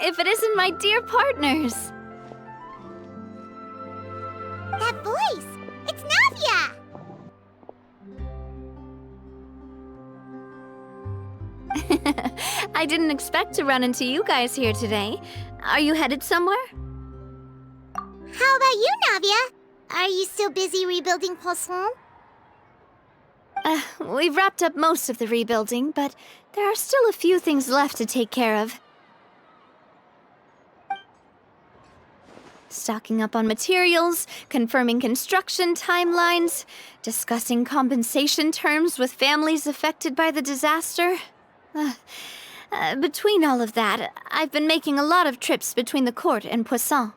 if it isn't my dear partners? That voice! It's Navia! I didn't expect to run into you guys here today. Are you headed somewhere? How about you, Navia? Are you still busy rebuilding Poisson? We've wrapped up most of the rebuilding, but there are still a few things left to take care of. Stocking up on materials, confirming construction timelines, discussing compensation terms with families affected by the disaster. Between all of that, I've been making a lot of trips between the court and Poisson.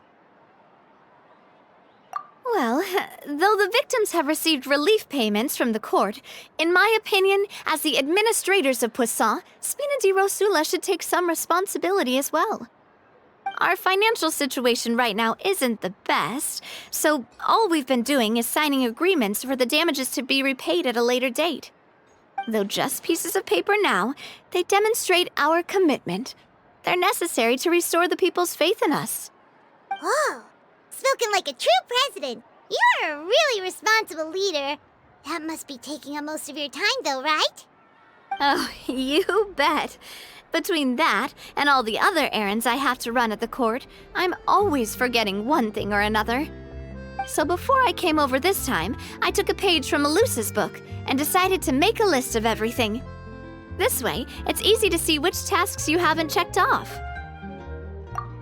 Well, though the victims have received relief payments from the court, in my opinion, as the administrators of Poisson, Spina di Rosula should take some responsibility as well. Our financial situation right now isn't the best, so all we've been doing is signing agreements for the damages to be repaid at a later date. Though just pieces of paper now, they demonstrate our commitment. They're necessary to restore the people's faith in us. Whoa! Spoken like a true president. You're a really responsible leader. That must be taking up most of your time, though, right? Oh, you bet. Between that and all the other errands I have to run at the court, I'm always forgetting one thing or another. So before I came over this time, I took a page from Melusa's book and decided to make a list of everything. This way, it's easy to see which tasks you haven't checked off.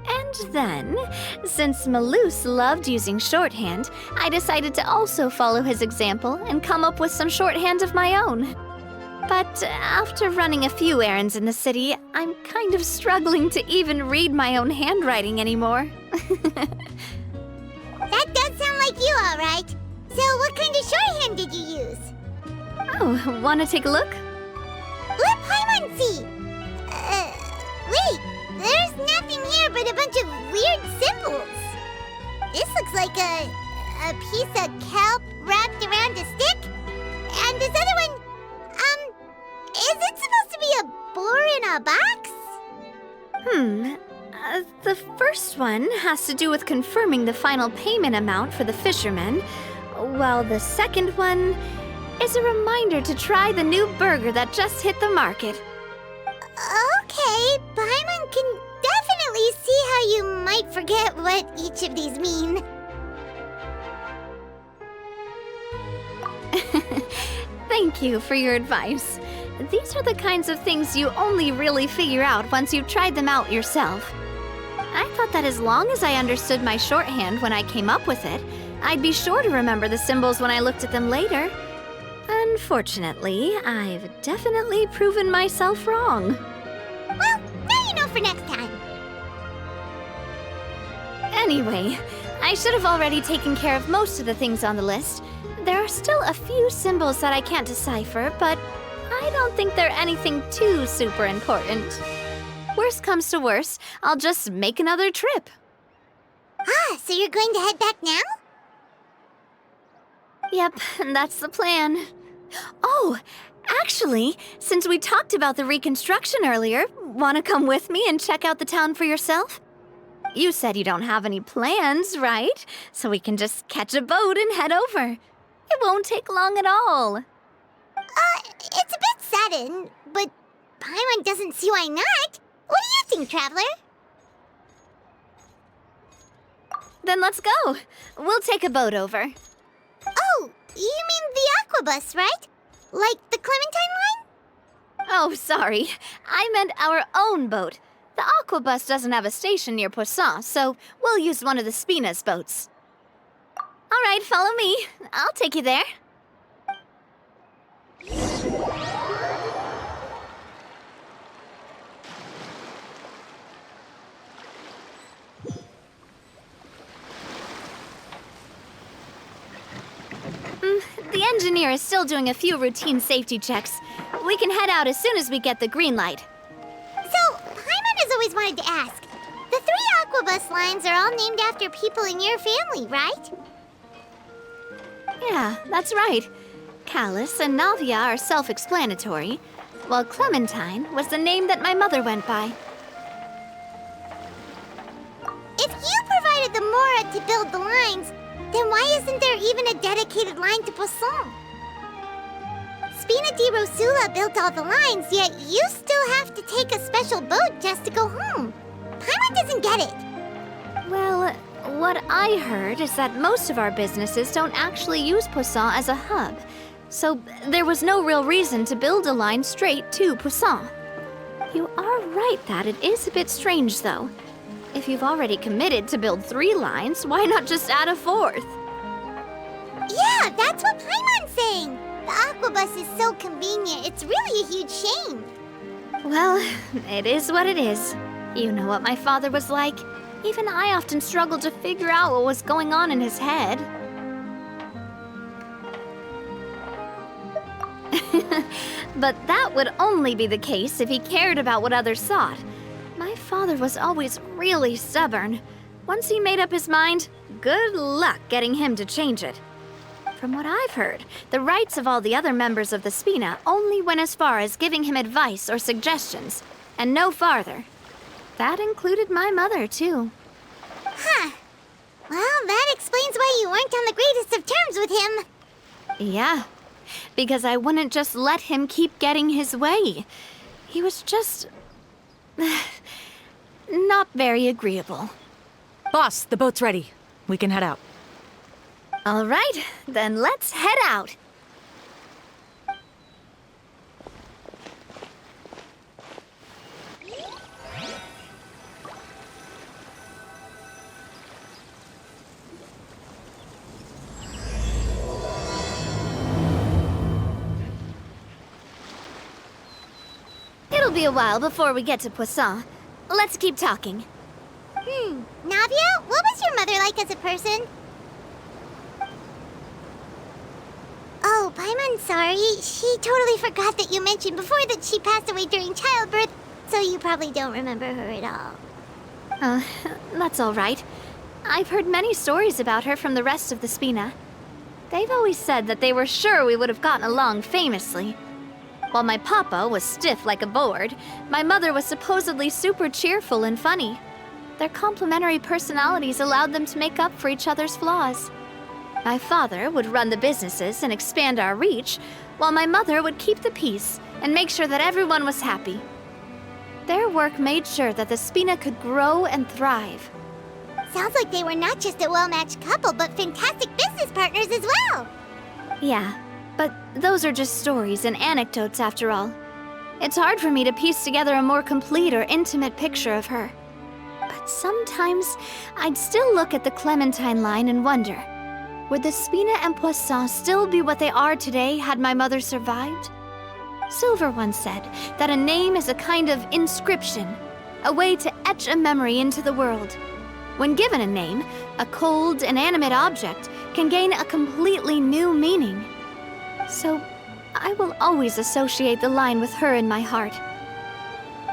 And then, since Melus loved using shorthand, I decided to also follow his example and come up with some shorthand of my own. But after running a few errands in the city, I'm kind of struggling to even read my own handwriting anymore. That does sound like you, all right. So what kind of shorthand did you use? Oh, want to take a look? Let Paimon see! Wait! There's nothing here but a bunch of weird symbols. This looks like a piece of kelp wrapped around a stick. And this other one, is it supposed to be a boar in a box? The first one has to do with confirming the final payment amount for the fishermen, while the second one is a reminder to try the new burger that just hit the market. Okay, Paimon can definitely see how you might forget what each of these mean. Thank you for your advice. These are the kinds of things you only really figure out once you've tried them out yourself. I thought that as long as I understood my shorthand when I came up with it, I'd be sure to remember the symbols when I looked at them later. Unfortunately, I've definitely proven myself wrong. Well, now you know for next time. Anyway, I should have already taken care of most of the things on the list. There are still a few symbols that I can't decipher, but I don't think they're anything too super important. Worst comes to worst, I'll just make another trip. Ah, so you're going to head back now? Yep, that's the plan. Oh, actually, since we talked about the reconstruction earlier, want to come with me and check out the town for yourself? You said you don't have any plans, right? So we can just catch a boat and head over. It won't take long at all. It's a bit sudden, but Paimon doesn't see why not. What do you think, Traveler? Then let's go. We'll take a boat over. Oh, you mean the aquabus, right? Like the Clementine line? Oh, sorry. I meant our own boat. The aquabus doesn't have a station near Poisson, so we'll use one of the Spina's boats. All right, follow me. I'll take you there. The engineer is still doing a few routine safety checks. We can head out as soon as we get the green light. So, Paimon has always wanted to ask. The 3 aquabus lines are all named after people in your family, right? Yeah, that's right. Callus and Navia are self-explanatory, while Clementine was the name that my mother went by. the Mora to build the lines, then why isn't there even a dedicated line to Poisson? Spina di Rosula built all the lines, yet you still have to take a special boat just to go home. Paimon doesn't get it. Well, what I heard is that most of our businesses don't actually use Poisson as a hub, so there was no real reason to build a line straight to Poisson. You are right that it is a bit strange, though. If you've already committed to build 3 lines, why not just add a 4th? Yeah, that's what Paimon's saying. The aquabus is so convenient, it's really a huge shame. Well, it is what it is. You know what my father was like. Even I often struggled to figure out what was going on in his head. But that would only be the case if he cared about what others thought. My father was always really stubborn. Once he made up his mind, good luck getting him to change it. From what I've heard, the rights of all the other members of the Spina only went as far as giving him advice or suggestions, and no farther. That included my mother, too. Huh. Well, that explains why you weren't on the greatest of terms with him. Yeah, because I wouldn't just let him keep getting his way. He was just... not very agreeable. Boss, the boat's ready. We can head out. All right, then let's head out. It'll be a while before we get to Poisson. Let's keep talking. Navia, what was your mother like as a person? Oh, Paimon, sorry. She totally forgot that you mentioned before that she passed away during childbirth, so you probably don't remember her at all. That's all right. I've heard many stories about her from the rest of the Spina. They've always said that they were sure we would have gotten along famously. While my papa was stiff like a board, my mother was supposedly super cheerful and funny. Their complementary personalities allowed them to make up for each other's flaws. My father would run the businesses and expand our reach, while my mother would keep the peace and make sure that everyone was happy. Their work made sure that the Spina could grow and thrive. Sounds like they were not just a well-matched couple, but fantastic business partners as well. Yeah, but those are just stories and anecdotes after all. It's hard for me to piece together a more complete or intimate picture of her. But sometimes I'd still look at the Clementine line and wonder, would the Spina and Poisson still be what they are today had my mother survived? Silver once said that a name is a kind of inscription, a way to etch a memory into the world. When given a name, a cold, inanimate object can gain a completely new meaning. So, I will always associate the line with her in my heart.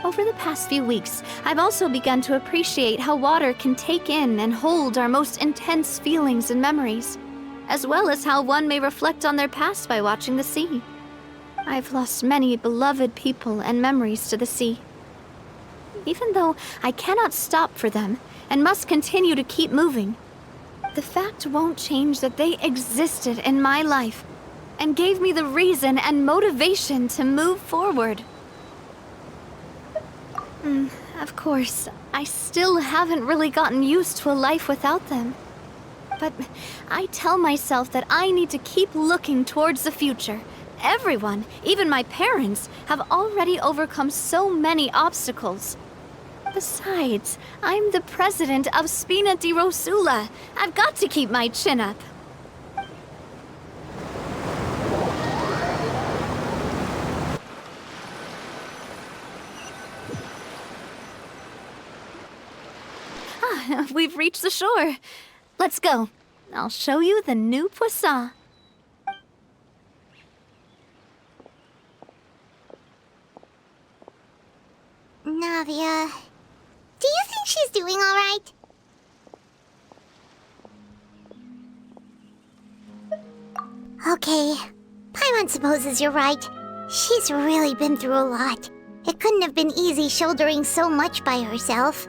Over the past few weeks, I've also begun to appreciate how water can take in and hold our most intense feelings and memories, as well as how one may reflect on their past by watching the sea. I've lost many beloved people and memories to the sea. Even though I cannot stop for them and must continue to keep moving, the fact won't change that they existed in my life and gave me the reason and motivation to move forward. Of course, I still haven't really gotten used to a life without them. But I tell myself that I need to keep looking towards the future. Everyone, even my parents, have already overcome so many obstacles. Besides, I'm the president of Spina di Rosula. I've got to keep my chin up. We've reached the shore. Let's go. I'll show you the new Poisson. Navia, do you think she's doing all right? Okay, Paimon supposes you're right. She's really been through a lot. It couldn't have been easy shouldering so much by herself.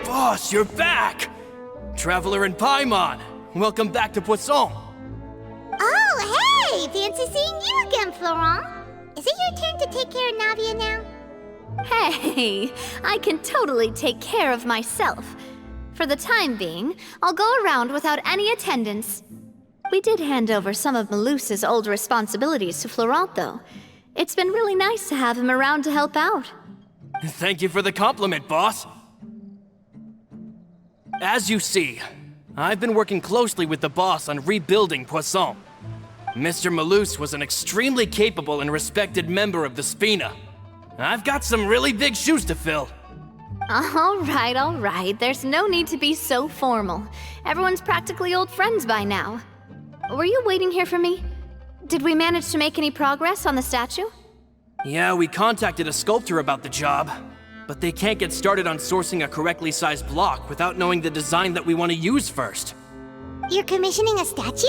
Boss, you're back! Traveler and Paimon, welcome back to Poisson. Oh, hey! Fancy seeing you again, Florent. Is it your turn to take care of Navia now? Hey, I can totally take care of myself. For the time being, I'll go around without any attendance. We did hand over some of Malus's old responsibilities to Florent, though. It's been really nice to have him around to help out. Thank you for the compliment, boss. As you see, I've been working closely with the boss on rebuilding Poisson. Mr. Malus was an extremely capable and respected member of the Spina. I've got some really big shoes to fill. All right. There's no need to be so formal. Everyone's practically old friends by now. Were you waiting here for me? Did we manage to make any progress on the statue? Yeah, we contacted a sculptor about the job, but they can't get started on sourcing a correctly sized block without knowing the design that we want to use first. You're commissioning a statue?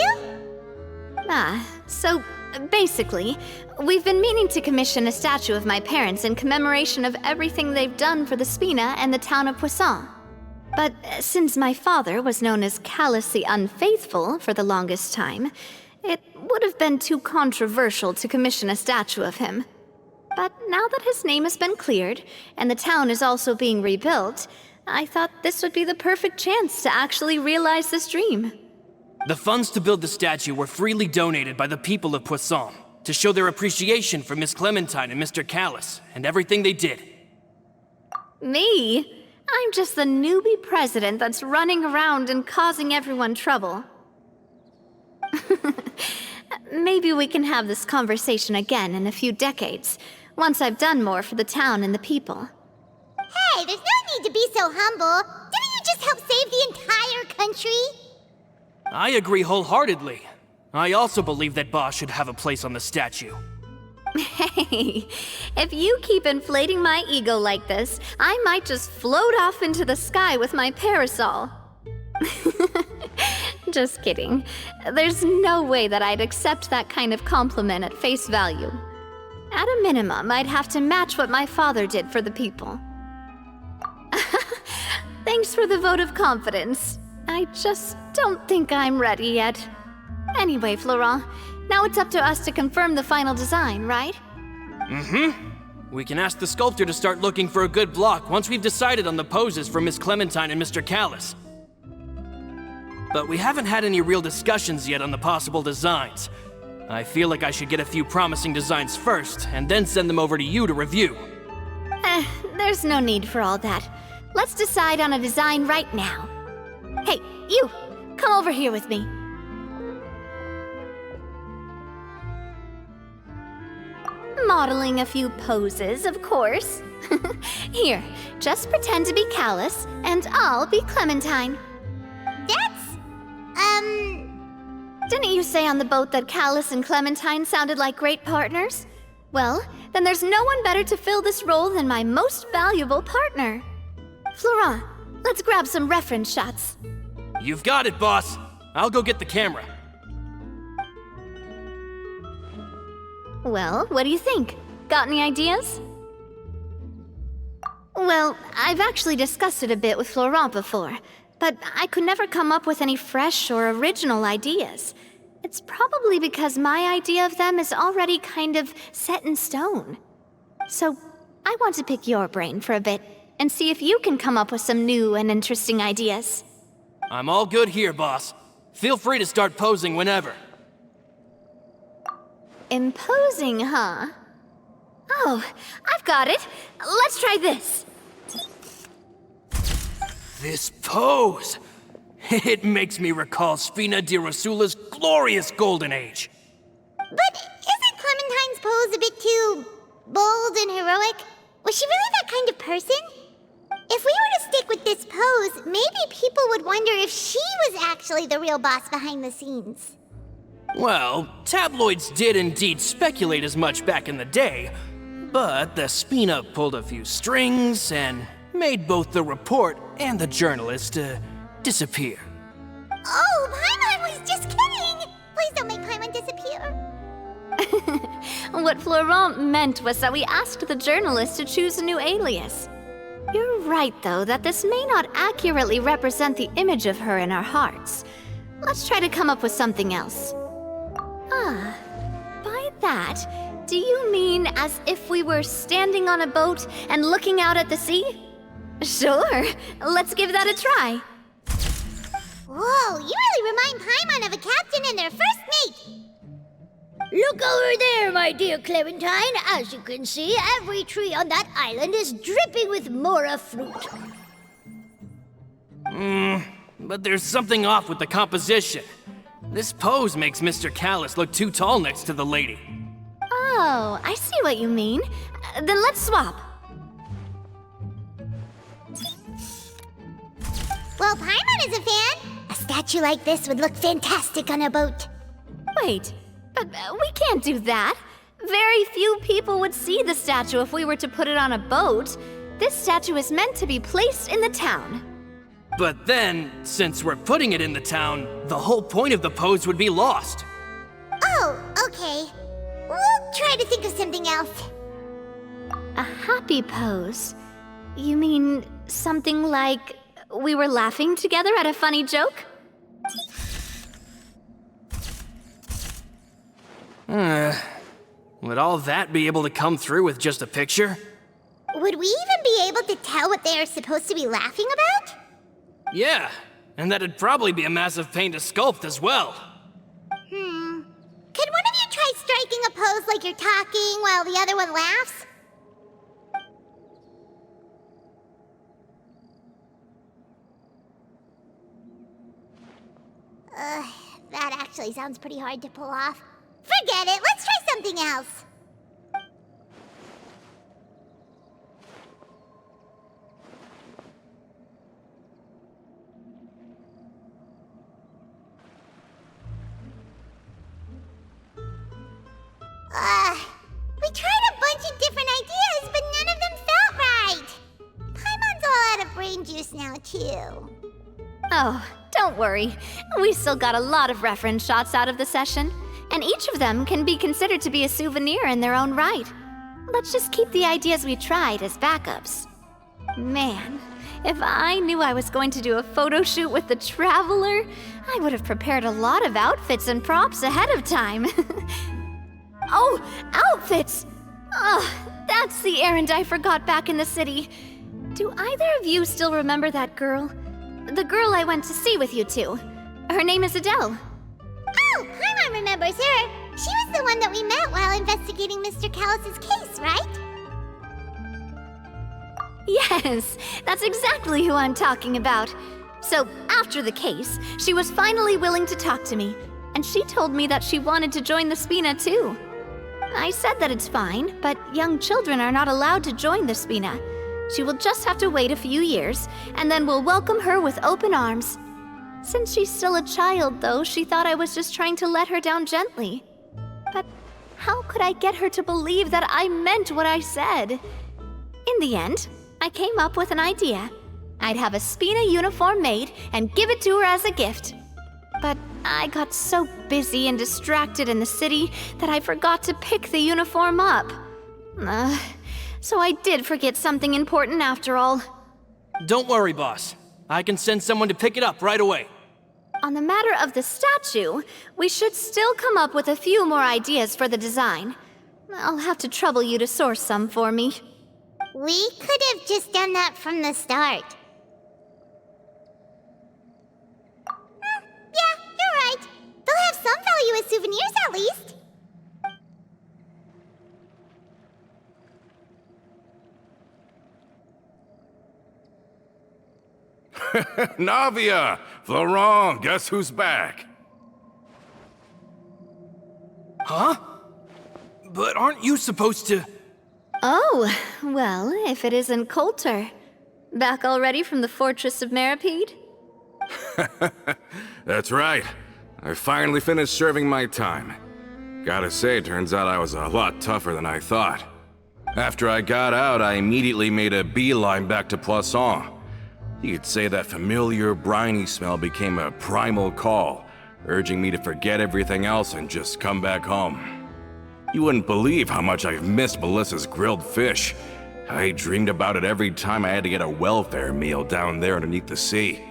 So basically, we've been meaning to commission a statue of my parents in commemoration of everything they've done for the Spina and the town of Poisson. But since my father was known as Callus the Unfaithful for the longest time, it would have been too controversial to commission a statue of him. But now that his name has been cleared, and the town is also being rebuilt, I thought this would be the perfect chance to actually realize this dream. The funds to build the statue were freely donated by the people of Poisson to show their appreciation for Miss Clementine and Mr. Callus and everything they did. Me? I'm just the newbie president that's running around and causing everyone trouble. Maybe we can have this conversation again in a few decades, once I've done more for the town and the people. Hey, there's no need to be so humble. Didn't you just help save the entire country? I agree wholeheartedly. I also believe that Boss should have a place on the statue. Hey, if you keep inflating my ego like this, I might just float off into the sky with my parasol. Just kidding. There's no way that I'd accept that kind of compliment at face value. At a minimum, I'd have to match what my father did for the people. Thanks for the vote of confidence. I just don't think I'm ready yet. Anyway, Florent, now it's up to us to confirm the final design, right? We can ask the sculptor to start looking for a good block once we've decided on the poses for Miss Clementine and Mr. Callus. But we haven't had any real discussions yet on the possible designs. I feel like I should get a few promising designs first, and then send them over to you to review. There's no need for all that. Let's decide on a design right now. Hey, you! Come over here with me. Modeling a few poses, of course. Here, just pretend to be Callus, and I'll be Clementine. Didn't you say on the boat that Callus and Clementine sounded like great partners? Well, then there's no one better to fill this role than my most valuable partner. Florent, let's grab some reference shots. You've got it, boss. I'll go get the camera. Well, what do you think? Got any ideas? Well, I've actually discussed it a bit with Florent before, but I could never come up with any fresh or original ideas. It's probably because my idea of them is already kind of set in stone. So, I want to pick your brain for a bit and see if you can come up with some new and interesting ideas. I'm all good here, boss. Feel free to start posing whenever. Imposing, huh? Oh, I've got it. Let's try this. This pose! It makes me recall Spina di Rosula's glorious golden age. But isn't Clementine's pose a bit too bold and heroic? Was she really that kind of person? If we were to stick with this pose, maybe people would wonder if she was actually the real boss behind the scenes. Well, tabloids did indeed speculate as much back in the day, but the Spina pulled a few strings and made both the report and the journalist disappear. Oh, Paimon was just kidding! Please don't make Paimon disappear. What Florent meant was that we asked the journalist to choose a new alias. You're right, though, that this may not accurately represent the image of her in our hearts. Let's try to come up with something else. Ah, by that, do you mean as if we were standing on a boat and looking out at the sea? Sure, let's give that a try. Whoa, you really remind Paimon of a captain and their first mate! Look over there, my dear Clementine. As you can see, every tree on that island is dripping with mora fruit. But there's something off with the composition. This pose makes Mr. Callus look too tall next to the lady. Oh, I see what you mean. Then let's swap. Well, Paimon is a fan. A statue like this would look fantastic on a boat. Wait, but we can't do that. Very few people would see the statue if we were to put it on a boat. This statue is meant to be placed in the town. But then, since we're putting it in the town, the whole point of the pose would be lost. Oh, okay. We'll try to think of something else. A happy pose? You mean something like we were laughing together at a funny joke? Would all that be able to come through with just a picture? Would we even be able to tell what they are supposed to be laughing about? Yeah, and that'd probably be a massive pain to sculpt as well. Could one of you try striking a pose like you're talking while the other one laughs? That actually sounds pretty hard to pull off. Forget it, let's try something else. We tried a bunch of different ideas, but none of them felt right. Paimon's all out of brain juice now, too. Oh, don't worry. We still got a lot of reference shots out of the session, and each of them can be considered to be a souvenir in their own right. Let's just keep the ideas we tried as backups. Man, if I knew I was going to do a photo shoot with the Traveler, I would have prepared a lot of outfits and props ahead of time. Oh, outfits! Oh, that's the errand I forgot back in the city. Do either of you still remember that girl? The girl I went to see with you two. Her name is Adele. Oh, Paimon remembers her. She was the one that we met while investigating Mr. Callus's case, right? Yes, that's exactly who I'm talking about. So, after the case, she was finally willing to talk to me, and she told me that she wanted to join the Spina too. I said that it's fine, but young children are not allowed to join the Spina. She will just have to wait a few years, and then we'll welcome her with open arms. Since she's still a child, though, she thought I was just trying to let her down gently. But how could I get her to believe that I meant what I said? In the end, I came up with an idea. I'd have a Spina uniform made and give it to her as a gift. But I got so busy and distracted in the city that I forgot to pick the uniform up. So I did forget something important after all. Don't worry, boss. I can send someone to pick it up right away. On the matter of the statue, we should still come up with a few more ideas for the design. I'll have to trouble you to source some for me. We could have just done that from the start. Yeah, you're right. They'll have some value as souvenirs at least. Navia! Florent, guess who's back? Huh? But aren't you supposed to... Oh, well, if it isn't Coulter. Back already from the Fortress of Meripede? That's right. I finally finished serving my time. Gotta say, turns out I was a lot tougher than I thought. After I got out, I immediately made a beeline back to Poisson. You could say that familiar, briny smell became a primal call, urging me to forget everything else and just come back home. You wouldn't believe how much I've missed Melissa's grilled fish. I dreamed about it every time I had to get a welfare meal down there underneath the sea.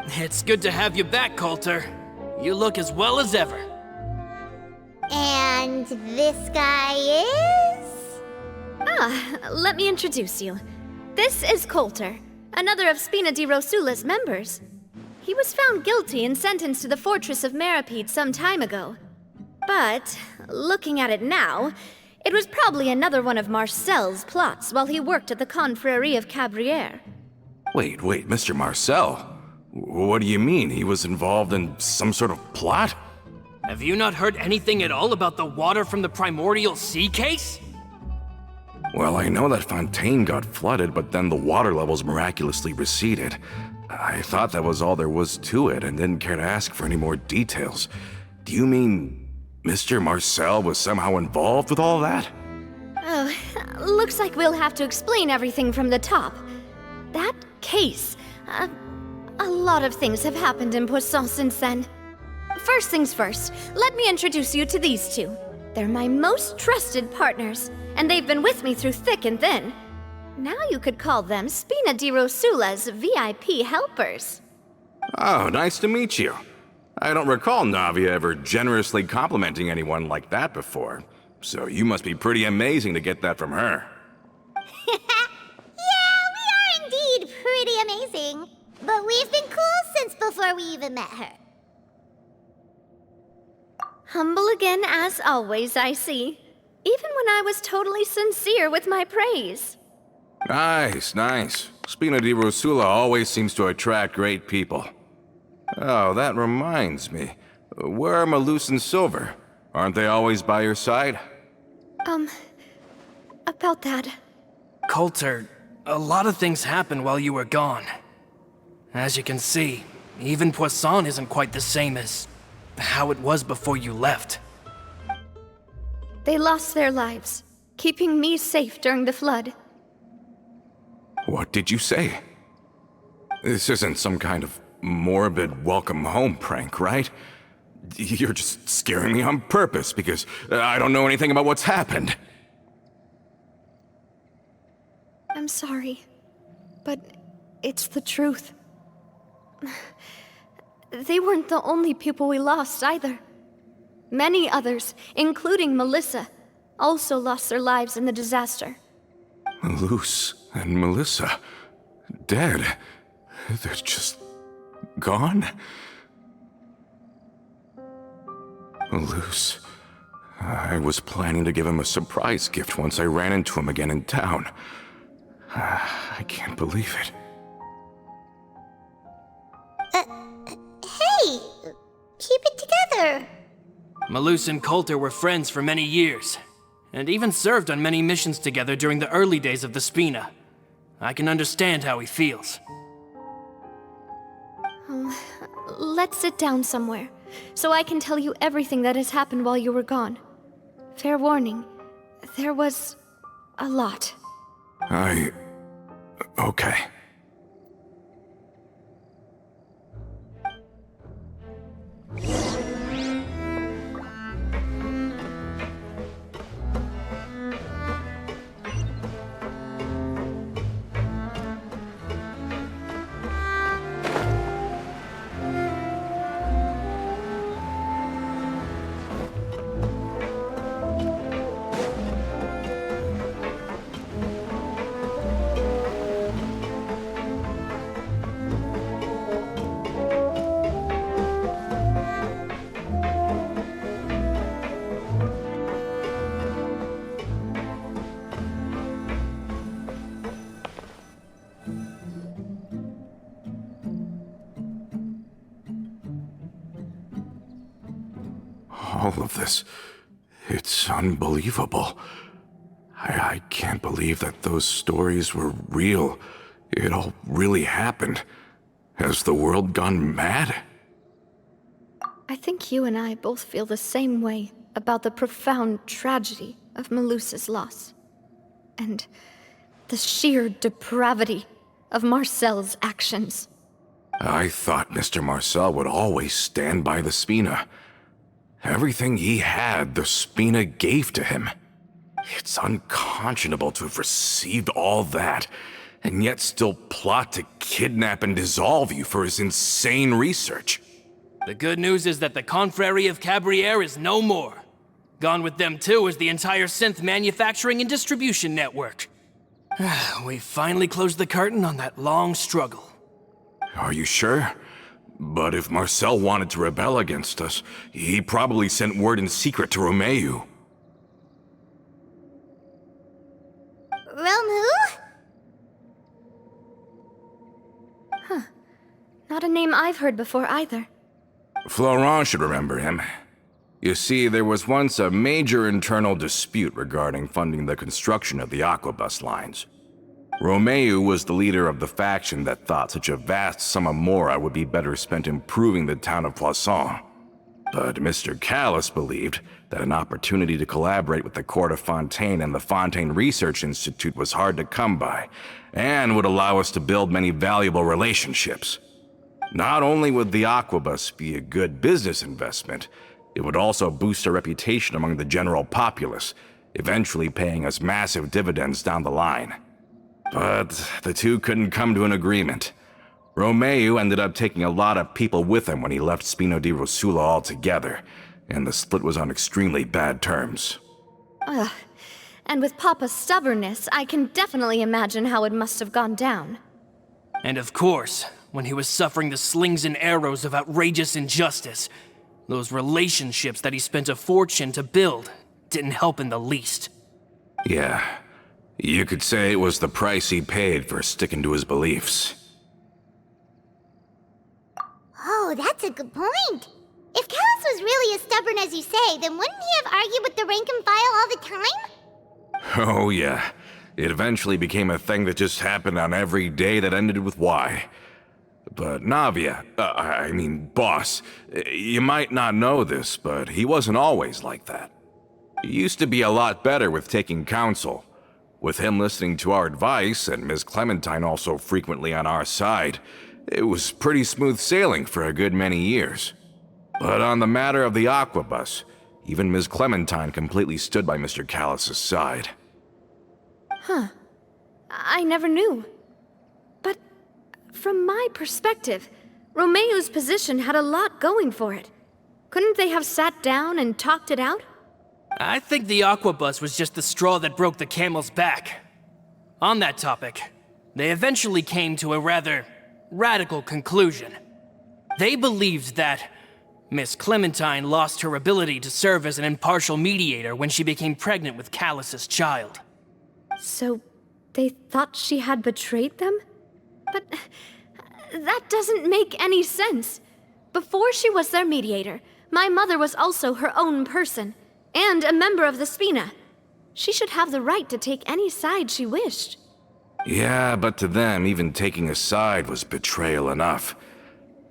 It's good to have you back, Coulter. You look as well as ever. And this guy is? Let me introduce you. This is Coulter, another of Spina di Rosula's members. He was found guilty and sentenced to the Fortress of Meripede some time ago. But, looking at it now, it was probably another one of Marcel's plots while he worked at the Confrérie of Cabrières. Wait, Mr. Marcel? What do you mean? He was involved in some sort of plot? Have you not heard anything at all about the water from the primordial sea case? Well, I know that Fontaine got flooded, but then the water levels miraculously receded. I thought that was all there was to it and didn't care to ask for any more details. Do you mean Mr. Marcel was somehow involved with all that? Oh, looks like we'll have to explain everything from the top. That case, a lot of things have happened in Poisson since then. First things first, let me introduce you to these two. They're my most trusted partners, and they've been with me through thick and thin. Now you could call them Spina di Rosula's VIP helpers. Oh, nice to meet you. I don't recall Navia ever generously complimenting anyone like that before, so you must be pretty amazing to get that from her. Yeah, we are indeed pretty amazing. But we've been cool since before we even met her. Humble again as always, I see. Even when I was totally sincere with my praise. Nice. Spina di Rosula always seems to attract great people. Oh, that reminds me. Where are Malus and Silver? Aren't they always by your side? About that. Coulter, a lot of things happened while you were gone. As you can see, even Poisson isn't quite the same as how it was before you left. They lost their lives, keeping me safe during the flood. What did you say? This isn't some kind of morbid welcome home prank, right? You're just scaring me on purpose because I don't know anything about what's happened. I'm sorry, but it's the truth. They weren't the only people we lost either. Many others, including Melissa, also lost their lives in the disaster. Malus and Melissa, dead. They're just gone? Malus. I was planning to give him a surprise gift once I ran into him again in town. I can't believe it. Hey, keep it together. Malus and Coulter were friends for many years, and even served on many missions together during the early days of the Spina. I can understand how he feels. Let's sit down somewhere, so I can tell you everything that has happened while you were gone. Fair warning, there was a lot. Okay. All of this, it's unbelievable. I can't believe that those stories were real. It all really happened. Has the world gone mad? I think you and I both feel the same way about the profound tragedy of Melusa's loss. And the sheer depravity of Marcel's actions. I thought Mr. Marcel would always stand by the Spina. Everything he had, the Spina gave to him. It's unconscionable to have received all that, and yet still plot to kidnap and dissolve you for his insane research. The good news is that the Confrérie of Cabriere is no more. Gone with them too is the entire synth manufacturing and distribution network. We finally closed the curtain on that long struggle. Are you sure? But if Marcel wanted to rebel against us, he probably sent word in secret to Romeu. Romu? Not a name I've heard before either. Florent should remember him. You see, there was once a major internal dispute regarding funding the construction of the Aquabus lines. Romeu was the leader of the faction that thought such a vast sum of mora would be better spent improving the town of Poisson. But Mr. Callis believed that an opportunity to collaborate with the Court of Fontaine and the Fontaine Research Institute was hard to come by, and would allow us to build many valuable relationships. Not only would the Aquabus be a good business investment, it would also boost our reputation among the general populace, eventually paying us massive dividends down the line. But the two couldn't come to an agreement. Romeu ended up taking a lot of people with him when he left Spino di Rosula altogether, and the split was on extremely bad terms. Ugh. And with Papa's stubbornness, I can definitely imagine how it must have gone down. And of course, when he was suffering the slings and arrows of outrageous injustice, those relationships that he spent a fortune to build didn't help in the least. Yeah, you could say it was the price he paid for sticking to his beliefs. Oh, that's a good point. If Callis was really as stubborn as you say, then wouldn't he have argued with the rank and file all the time? Oh yeah, it eventually became a thing that just happened on every day that ended with Y. But Navia, boss, you might not know this, but he wasn't always like that. He used to be a lot better with taking counsel. With him listening to our advice, and Ms. Clementine also frequently on our side, it was pretty smooth sailing for a good many years. But on the matter of the Aquabus, even Ms. Clementine completely stood by Mr. Callis' side. I never knew. But from my perspective, Romeu's position had a lot going for it. Couldn't they have sat down and talked it out? I think the Aquabus was just the straw that broke the camel's back. On that topic, they eventually came to a rather radical conclusion. They believed that Miss Clementine lost her ability to serve as an impartial mediator when she became pregnant with Callus's child. So they thought she had betrayed them? But that doesn't make any sense. Before she was their mediator, my mother was also her own person, and a member of the Spina. She should have the right to take any side she wished. Yeah, but to them, even taking a side was betrayal enough.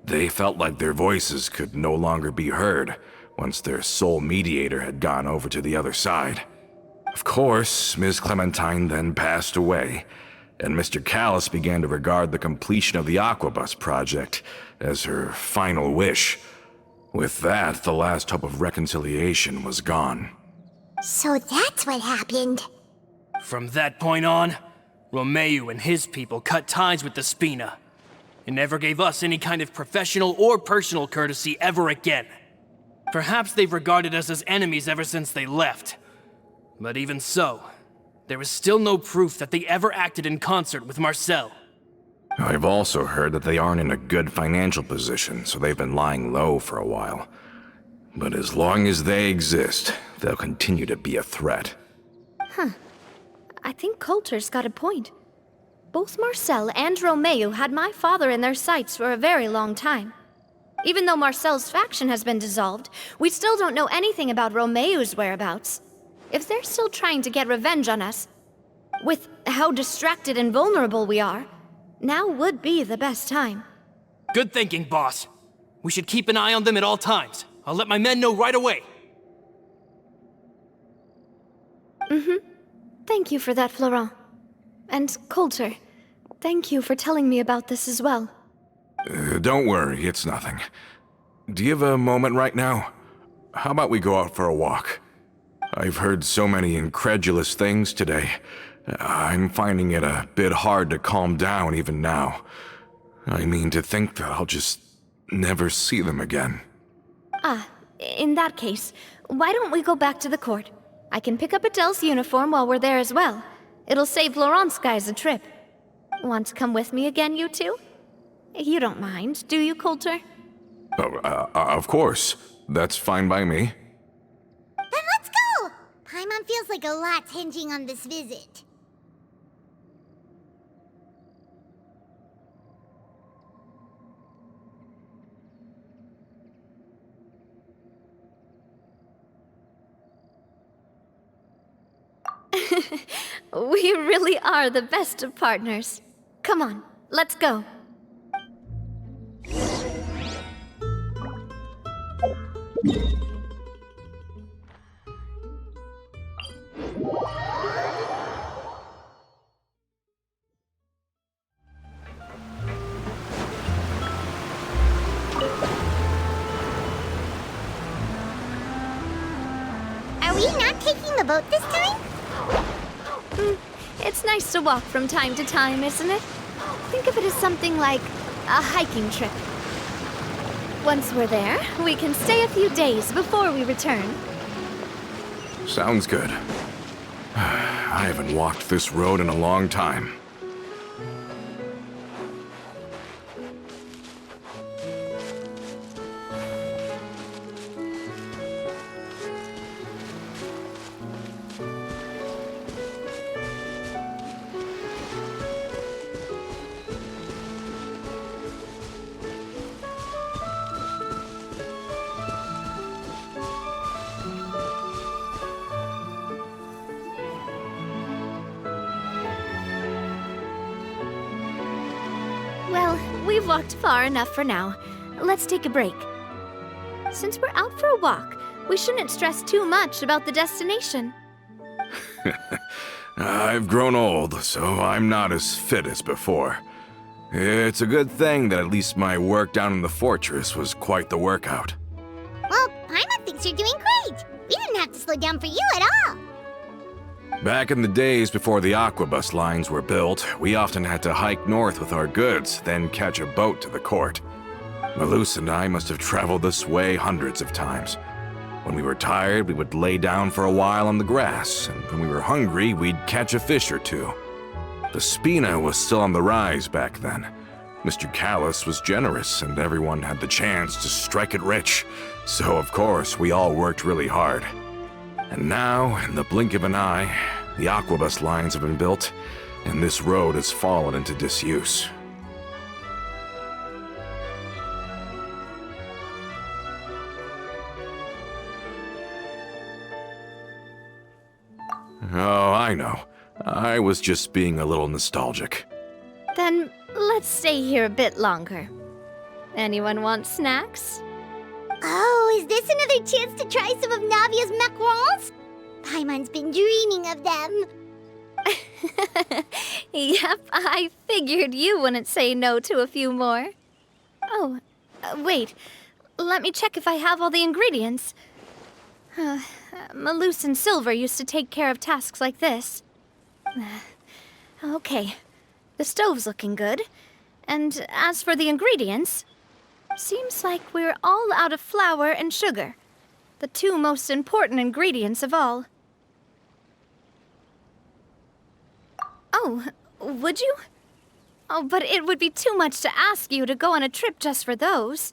They felt like their voices could no longer be heard once their sole mediator had gone over to the other side. Of course, Ms. Clementine then passed away, and Mr. Callis began to regard the completion of the Aquabus project as her final wish. With that, the last hope of reconciliation was gone. So that's what happened. From that point on, Romeu and his people cut ties with the Spina, and never gave us any kind of professional or personal courtesy ever again. Perhaps they've regarded us as enemies ever since they left. But even so, there is still no proof that they ever acted in concert with Marcel. I've also heard that they aren't in a good financial position, so they've been lying low for a while. But as long as they exist, they'll continue to be a threat. I think Coulter's got a point. Both Marcel and Romeu had my father in their sights for a very long time. Even though Marcel's faction has been dissolved, we still don't know anything about Romeu's whereabouts. If they're still trying to get revenge on us, with how distracted and vulnerable we are, now would be the best time. Good thinking, boss. We should keep an eye on them at all times. I'll let my men know right away. Thank you for that, Florent. And Coulter, thank you for telling me about this as well. Don't worry, it's nothing. Do you have a moment right now? How about we go out for a walk? I've heard so many incredulous things today. I'm finding it a bit hard to calm down even now. I mean, to think that I'll just never see them again. Ah, in that case, why don't we go back to the court? I can pick up Adele's uniform while we're there as well. It'll save Laurent's guys a trip. Want to come with me again, you two? You don't mind, do you, Coulter? Oh, of course. That's fine by me. Then let's go! Paimon feels like a lot's hinging on this visit. We really are the best of partners. Come on, let's go. Are we not taking the boat this time? It's nice to walk from time to time, isn't it? Think of it as something like a hiking trip. Once we're there, we can stay a few days before we return. Sounds good. I haven't walked this road in a long time. Well, we've walked far enough for now. Let's take a break. Since we're out for a walk, we shouldn't stress too much about the destination. I've grown old, so I'm not as fit as before. It's a good thing that at least my work down in the fortress was quite the workout. Well, Paimon thinks you're doing great. We didn't have to slow down for you at all. Back in the days before the aquabus lines were built, we often had to hike north with our goods, then catch a boat to the court. Malus and I must have traveled this way hundreds of times. When we were tired, we would lay down for a while on the grass, and when we were hungry, we'd catch a fish or two. The spina was still on the rise back then. Mr. Callis was generous, and everyone had the chance to strike it rich. So, of course, we all worked really hard. And now, in the blink of an eye, the aquabus lines have been built, and this road has fallen into disuse. Oh, I know. I was just being a little nostalgic. Then let's stay here a bit longer. Anyone want snacks? Oh, is this another chance to try some of Navia's macarons? Paimon's been dreaming of them. Yep, I figured you wouldn't say no to a few more. Oh, wait. Let me check if I have all the ingredients. Malus and Silver used to take care of tasks like this. Okay, the stove's looking good. And as for the ingredients, seems like we're all out of flour and sugar, the two most important ingredients of all. Oh, would you? Oh, but it would be too much to ask you to go on a trip just for those.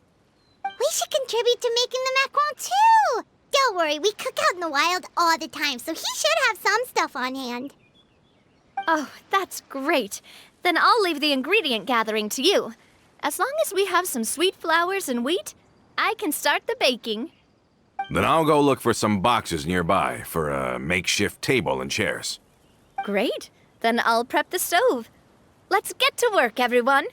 We should contribute to making the macaron too. Don't worry, we cook out in the wild all the time, so he should have some stuff on hand. Oh, that's great. Then I'll leave the ingredient gathering to you. As long as we have some sweet flours and wheat, I can start the baking. Then I'll go look for some boxes nearby for a makeshift table and chairs. Great. Then I'll prep the stove. Let's get to work, everyone.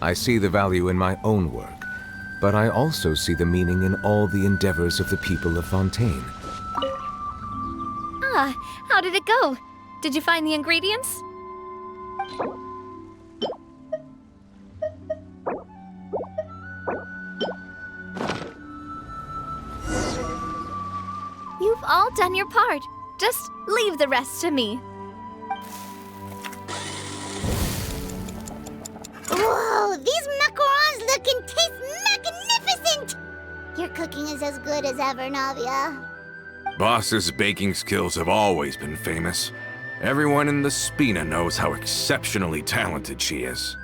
I see the value in my own work, but I also see the meaning in all the endeavors of the people of Fontaine. Ah, did it go? Did you find the ingredients? You've all done your part. Just leave the rest to me. Whoa, these macarons look and taste magnificent! Your cooking is as good as ever, Navia. Boss's baking skills have always been famous. Everyone in the Spina knows how exceptionally talented she is.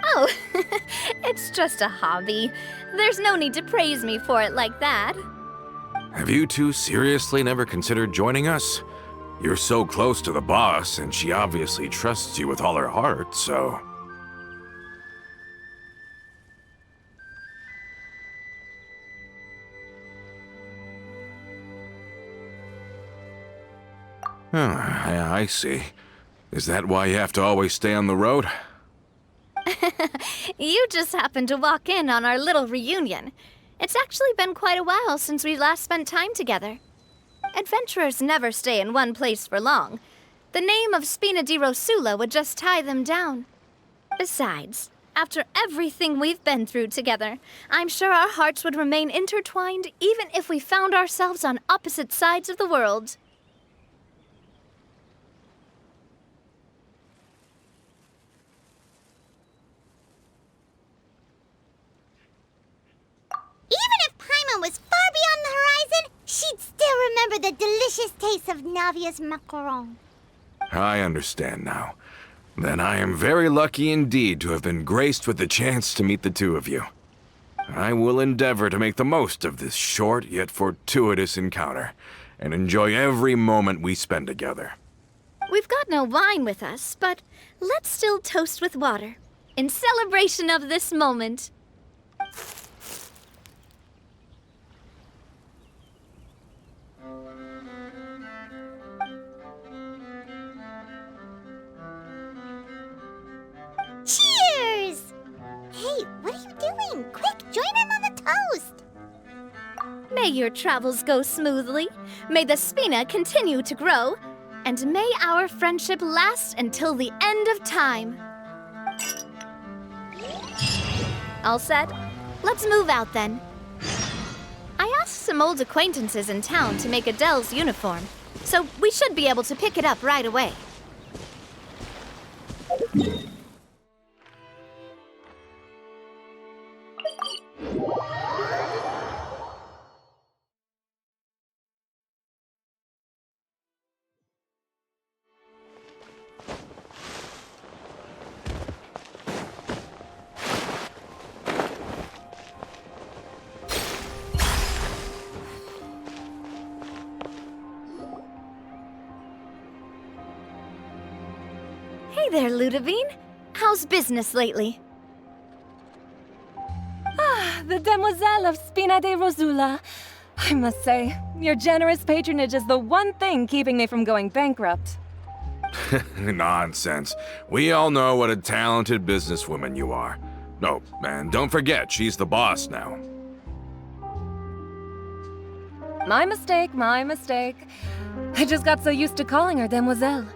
Oh, it's just a hobby. There's no need to praise me for it like that. Have you two seriously never considered joining us? You're so close to the boss, and she obviously trusts you with all her heart, so... I see. Is that why you have to always stay on the road? You just happened to walk in on our little reunion. It's actually been quite a while since we last spent time together. Adventurers never stay in one place for long. The name of Spina di Rosula would just tie them down. Besides, after everything we've been through together, I'm sure our hearts would remain intertwined even if we found ourselves on opposite sides of the world. Even if Paimon was far beyond the horizon, she'd still remember the delicious taste of Navia's macaron. I understand now. Then I am very lucky indeed to have been graced with the chance to meet the two of you. I will endeavor to make the most of this short yet fortuitous encounter, and enjoy every moment we spend together. We've got no wine with us, but let's still toast with water, in celebration of this moment. Cheers! Hey, what are you doing? Quick, join in on the toast! May your travels go smoothly, may the Spina continue to grow, and may our friendship last until the end of time. All set? Let's move out then. I asked some old acquaintances in town to make Adele's uniform, so we should be able to pick it up right away. Hey there, Ludovine. How's business lately? The Demoiselle of Spina de Rosula. I must say, your generous patronage is the one thing keeping me from going bankrupt. Nonsense. We all know what a talented businesswoman you are. No, and don't forget, she's the boss now. My mistake, my mistake. I just got so used to calling her Demoiselle.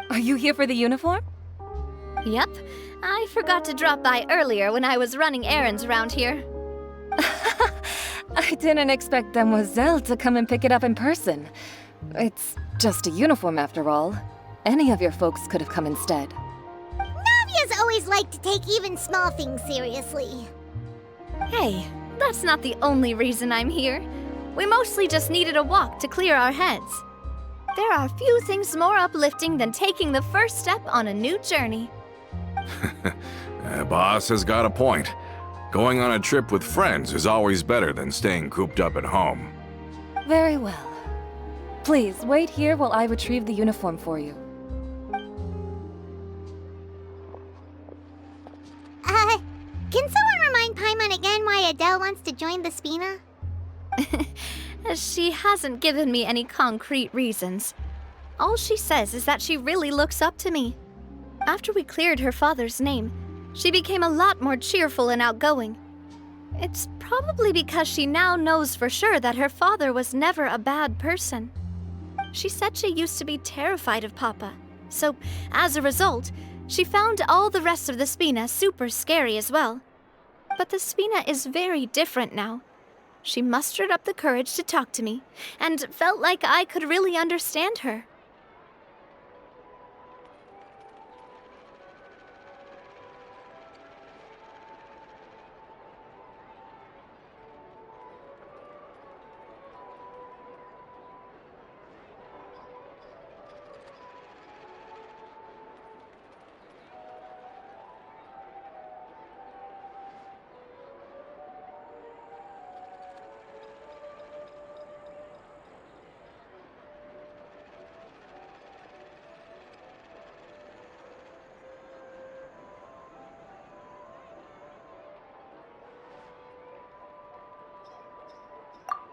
Are you here for the uniform? Yep. I forgot to drop by earlier when I was running errands around here. I didn't expect Demoiselle to come and pick it up in person. It's just a uniform after all. Any of your folks could have come instead. Navia's always liked to take even small things seriously. Hey, that's not the only reason I'm here. We mostly just needed a walk to clear our heads. There are few things more uplifting than taking the first step on a new journey. Boss has got a point. Going on a trip with friends is always better than staying cooped up at home. Very well. Please, wait here while I retrieve the uniform for you. Can someone remind Paimon again why Adele wants to join the Spina? She hasn't given me any concrete reasons. All she says is that she really looks up to me. After we cleared her father's name, she became a lot more cheerful and outgoing. It's probably because she now knows for sure that her father was never a bad person. She said she used to be terrified of Papa. So, as a result, she found all the rest of the Spina super scary as well. But the Spina is very different now. She mustered up the courage to talk to me, and felt like I could really understand her.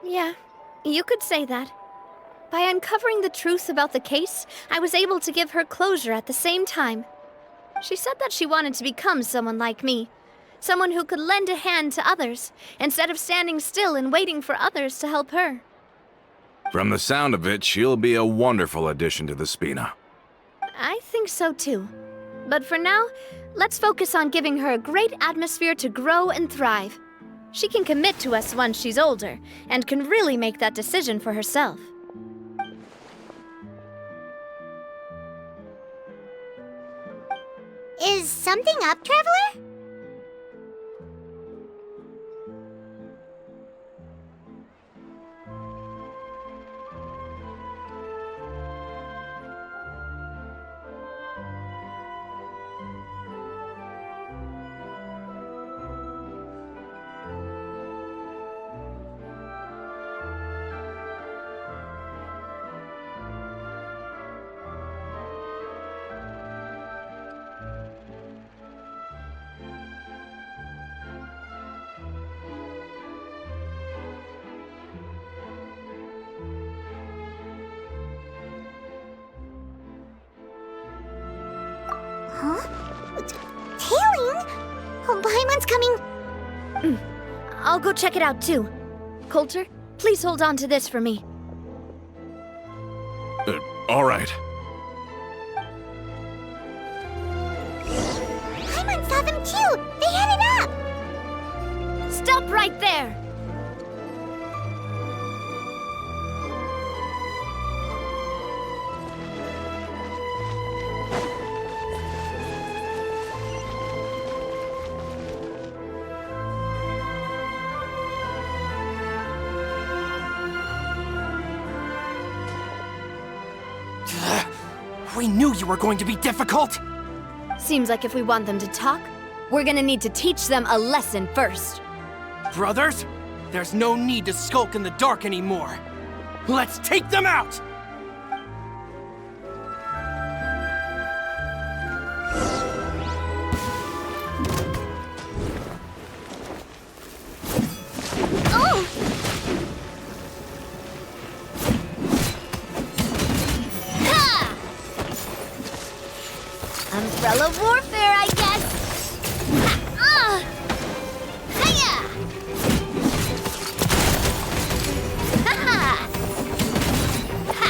Yeah, you could say that. By uncovering the truth about the case, I was able to give her closure at the same time. She said that she wanted to become someone like me. Someone who could lend a hand to others, instead of standing still and waiting for others to help her. From the sound of it, she'll be a wonderful addition to the Spina. I think so too. But for now, let's focus on giving her a great atmosphere to grow and thrive. She can commit to us once she's older, and can really make that decision for herself. Is something up, Traveler? Huh? Tailing? Oh, Paimon's coming. I'll go check it out too. Coulter, please hold on to this for me. All right. Paimon saw them too. They headed up. Stop right there! We knew you were going to be difficult! Seems like if we want them to talk, we're gonna need to teach them a lesson first. Brothers, there's no need to skulk in the dark anymore. Let's take them out! Oh! Ha! Umbrella warfare, I guess. Ha! Hiya! Ha! Ha!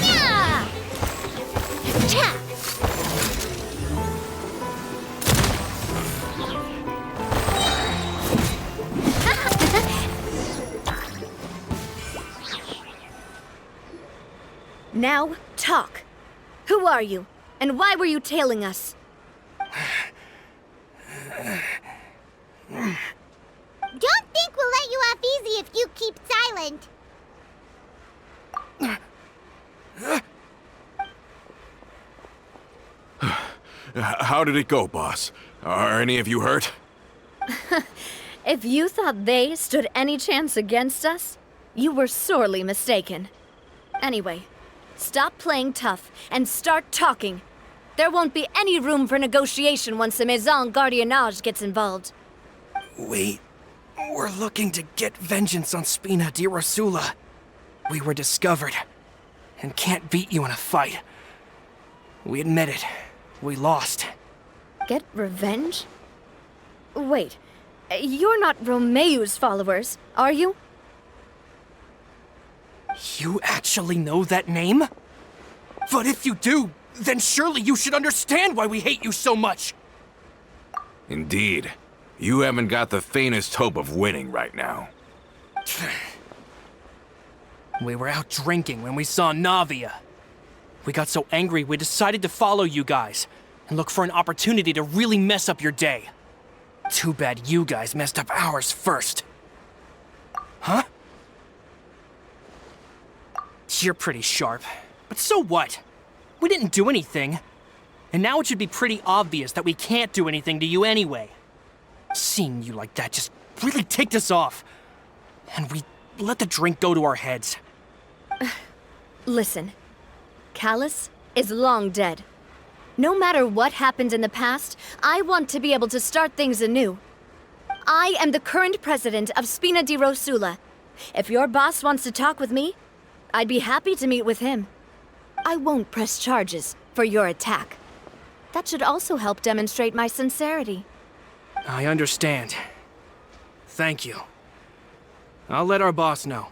Yeah! Cha! Now, talk. Who are you? And why were you tailing us? Don't think we'll let you off easy if you keep silent. How did it go, boss? Are any of you hurt? If you thought they stood any chance against us, you were sorely mistaken. Anyway, stop playing tough and start talking. There won't be any room for negotiation once the Maison Gardiennage gets involved. We're looking to get vengeance on Spina di Rosula. We were discovered, and can't beat you in a fight. We admit it. We lost. Get revenge? Wait, you're not Romeu's followers, are you? You actually know that name? But if you do, then surely you should understand why we hate you so much! Indeed. You haven't got the faintest hope of winning right now. We were out drinking when we saw Navia. We got so angry we decided to follow you guys and look for an opportunity to really mess up your day. Too bad you guys messed up ours first. Huh? You're pretty sharp, but so what? We didn't do anything. And now it should be pretty obvious that we can't do anything to you anyway. Seeing you like that just really ticked us off. And we let the drink go to our heads. Listen, Callus is long dead. No matter what happened in the past, I want to be able to start things anew. I am the current president of Spina di Rosula. If your boss wants to talk with me, I'd be happy to meet with him. I won't press charges for your attack. That should also help demonstrate my sincerity. I understand. Thank you. I'll let our boss know.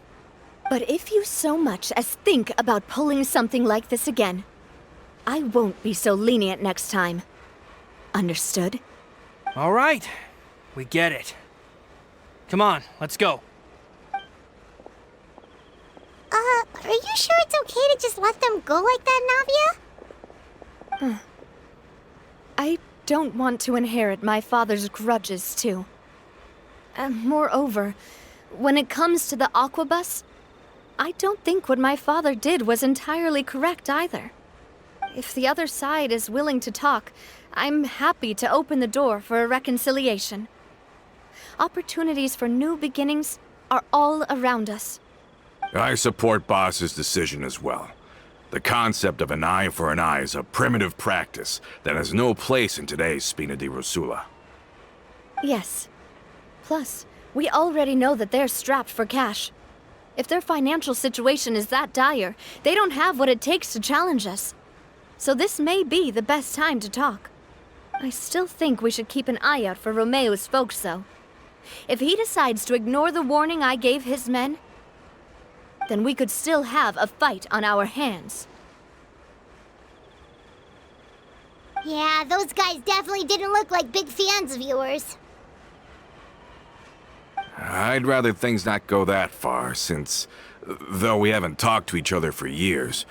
But if you so much as think about pulling something like this again, I won't be so lenient next time. Understood? All right. We get it. Come on, let's go. Are you sure it's okay to just let them go like that, Navia? I don't want to inherit my father's grudges, too. Moreover, when it comes to the Aquabus, I don't think what my father did was entirely correct either. If the other side is willing to talk, I'm happy to open the door for a reconciliation. Opportunities for new beginnings are all around us. I support Boss's decision as well. The concept of an eye for an eye is a primitive practice that has no place in today's Spina di Rosula. Yes. Plus, we already know that they're strapped for cash. If their financial situation is that dire, they don't have what it takes to challenge us. So this may be the best time to talk. I still think we should keep an eye out for Romeo's folks, though. If he decides to ignore the warning I gave his men, then we could still have a fight on our hands. Yeah, those guys definitely didn't look like big fans of yours. I'd rather things not go that far, since, though we haven't talked to each other for years,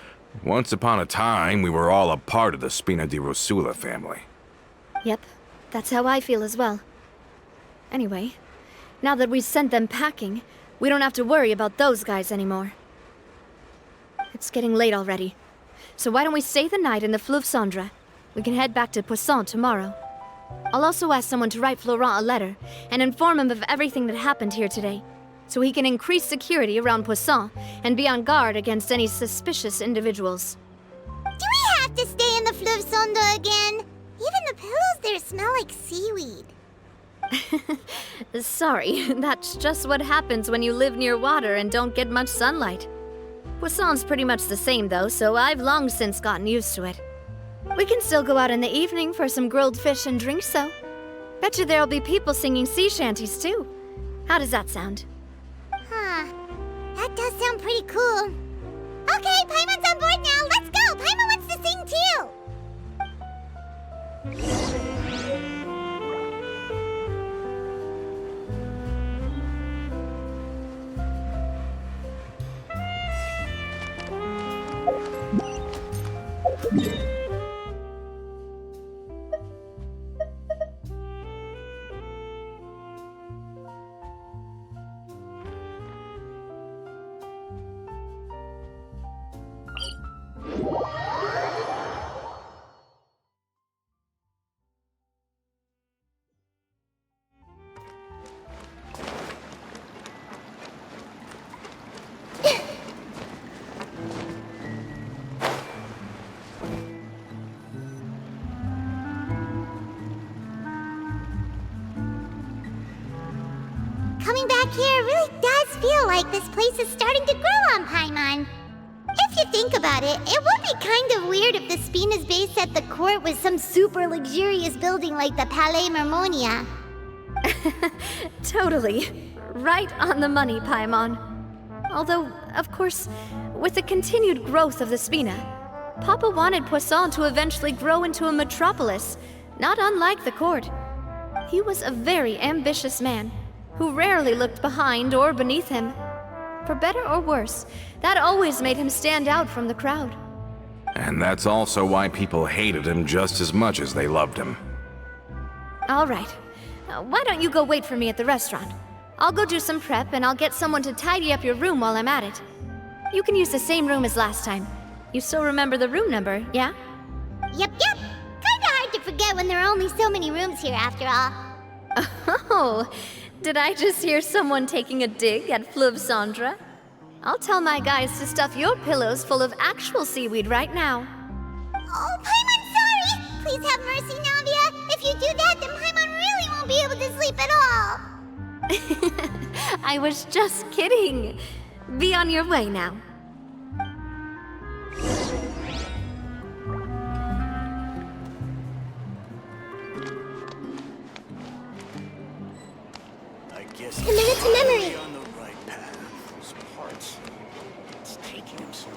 once upon a time we were all a part of the Spina di Rosula family. Yep, that's how I feel as well. Anyway, now that we've sent them packing, we don't have to worry about those guys anymore. It's getting late already, so why don't we stay the night in the Fleuve Cendre? We can head back to Poisson tomorrow. I'll also ask someone to write Florent a letter and inform him of everything that happened here today, so he can increase security around Poisson and be on guard against any suspicious individuals. Do we have to stay in the Fleuve Cendre again? Even the pillows there smell like seaweed. Sorry, that's just what happens when you live near water and don't get much sunlight. Poisson's pretty much the same though, so I've long since gotten used to it. We can still go out in the evening for some grilled fish and drinks, though. Bet you there'll be people singing sea shanties too. How does that sound? Huh. That does sound pretty cool. Okay, Paimon's on board now. Let's go. Paimon wants to sing too. Coming back here really does feel like this place is starting to grow on Paimon. If you think about it, it would be kind of weird if the Spina's base at the court was some super luxurious building like the Palais Mermonia. Totally. Right on the money, Paimon. Although, of course, with the continued growth of the Spina, Papa wanted Poisson to eventually grow into a metropolis, not unlike the court. He was a very ambitious man, who rarely looked behind or beneath him. For better or worse, that always made him stand out from the crowd. And that's also why people hated him just as much as they loved him. All right. Why don't you go wait for me at the restaurant? I'll go do some prep and I'll get someone to tidy up your room while I'm at it. You can use the same room as last time. You still remember the room number, yeah? Yep. Kinda hard to forget when there are only so many rooms here after all. Oh, did I just hear someone taking a dig at Fleuve Cendre? I'll tell my guys to stuff your pillows full of actual seaweed right now. Oh, Paimon, sorry! Please have mercy, Navia. If you do that, then Paimon really won't be able to sleep at all. I was just kidding. Be on your way now. I guess Commit to memory. on the right path. Those parts. It's taking him so.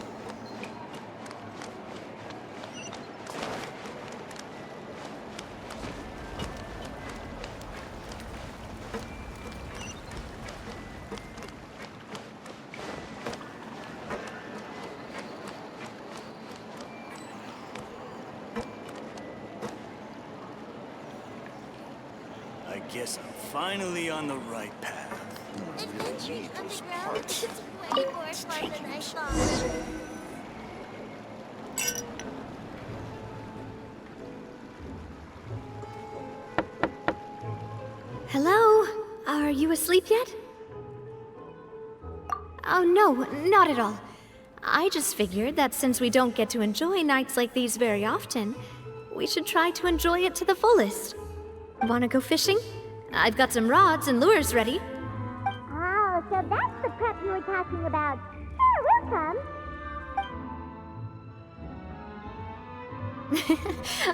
I guess I'm finally on the right path. Adventures underground is way more fun than I thought. Hello? Are you asleep yet? Oh, no, not at all. I just figured that since we don't get to enjoy nights like these very often, we should try to enjoy it to the fullest. Wanna go fishing? I've got some rods and lures ready. Oh, so that's the prep you were talking about. Sure, we'll come.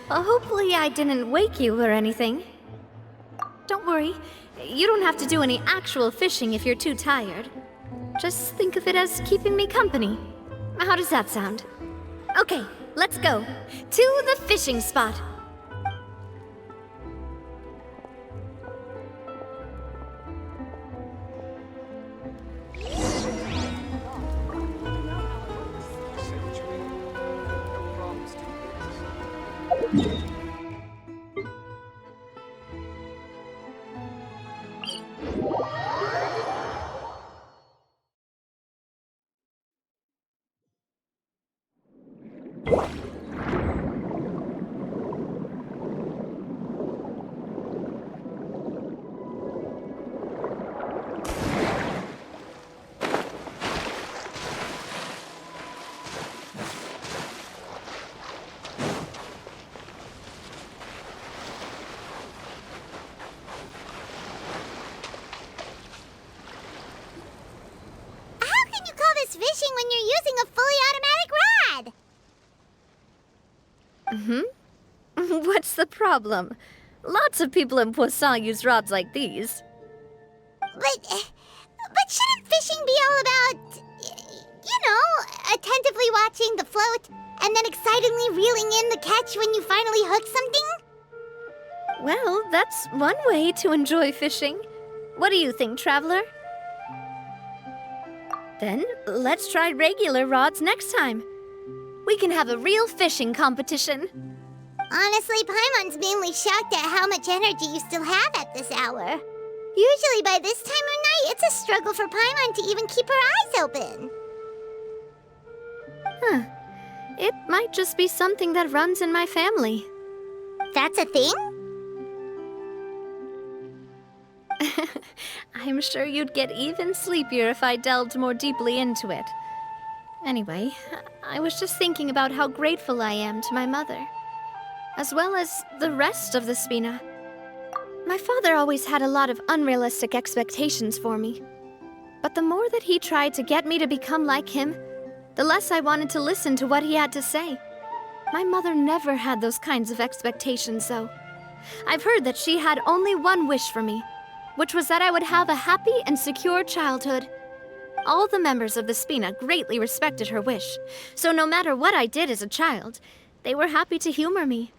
Hopefully I didn't wake you or anything. Don't worry, you don't have to do any actual fishing if you're too tired. Just think of it as keeping me company. How does that sound? Okay, let's go. To the fishing spot. How can you call this fishing when you're using a fully automatic rod? What's the problem? Lots of people in Poisson use rods like these. But shouldn't fishing be all about, attentively watching the float and then excitedly reeling in the catch when you finally hook something? Well, that's one way to enjoy fishing. What do you think, Traveler? Then, let's try regular rods next time. We can have a real fishing competition. Honestly, Paimon's mainly shocked at how much energy you still have at this hour. Usually by this time of night, it's a struggle for Paimon to even keep her eyes open. Huh. It might just be something that runs in my family. That's a thing? I'm sure you'd get even sleepier if I delved more deeply into it. Anyway, I was just thinking about how grateful I am to my mother, as well as the rest of the Spina. My father always had a lot of unrealistic expectations for me. But the more that he tried to get me to become like him, the less I wanted to listen to what he had to say. My mother never had those kinds of expectations, though. I've heard that she had only one wish for me, which was that I would have a happy and secure childhood. All the members of the Spina greatly respected her wish, so no matter what I did as a child, they were happy to humor me.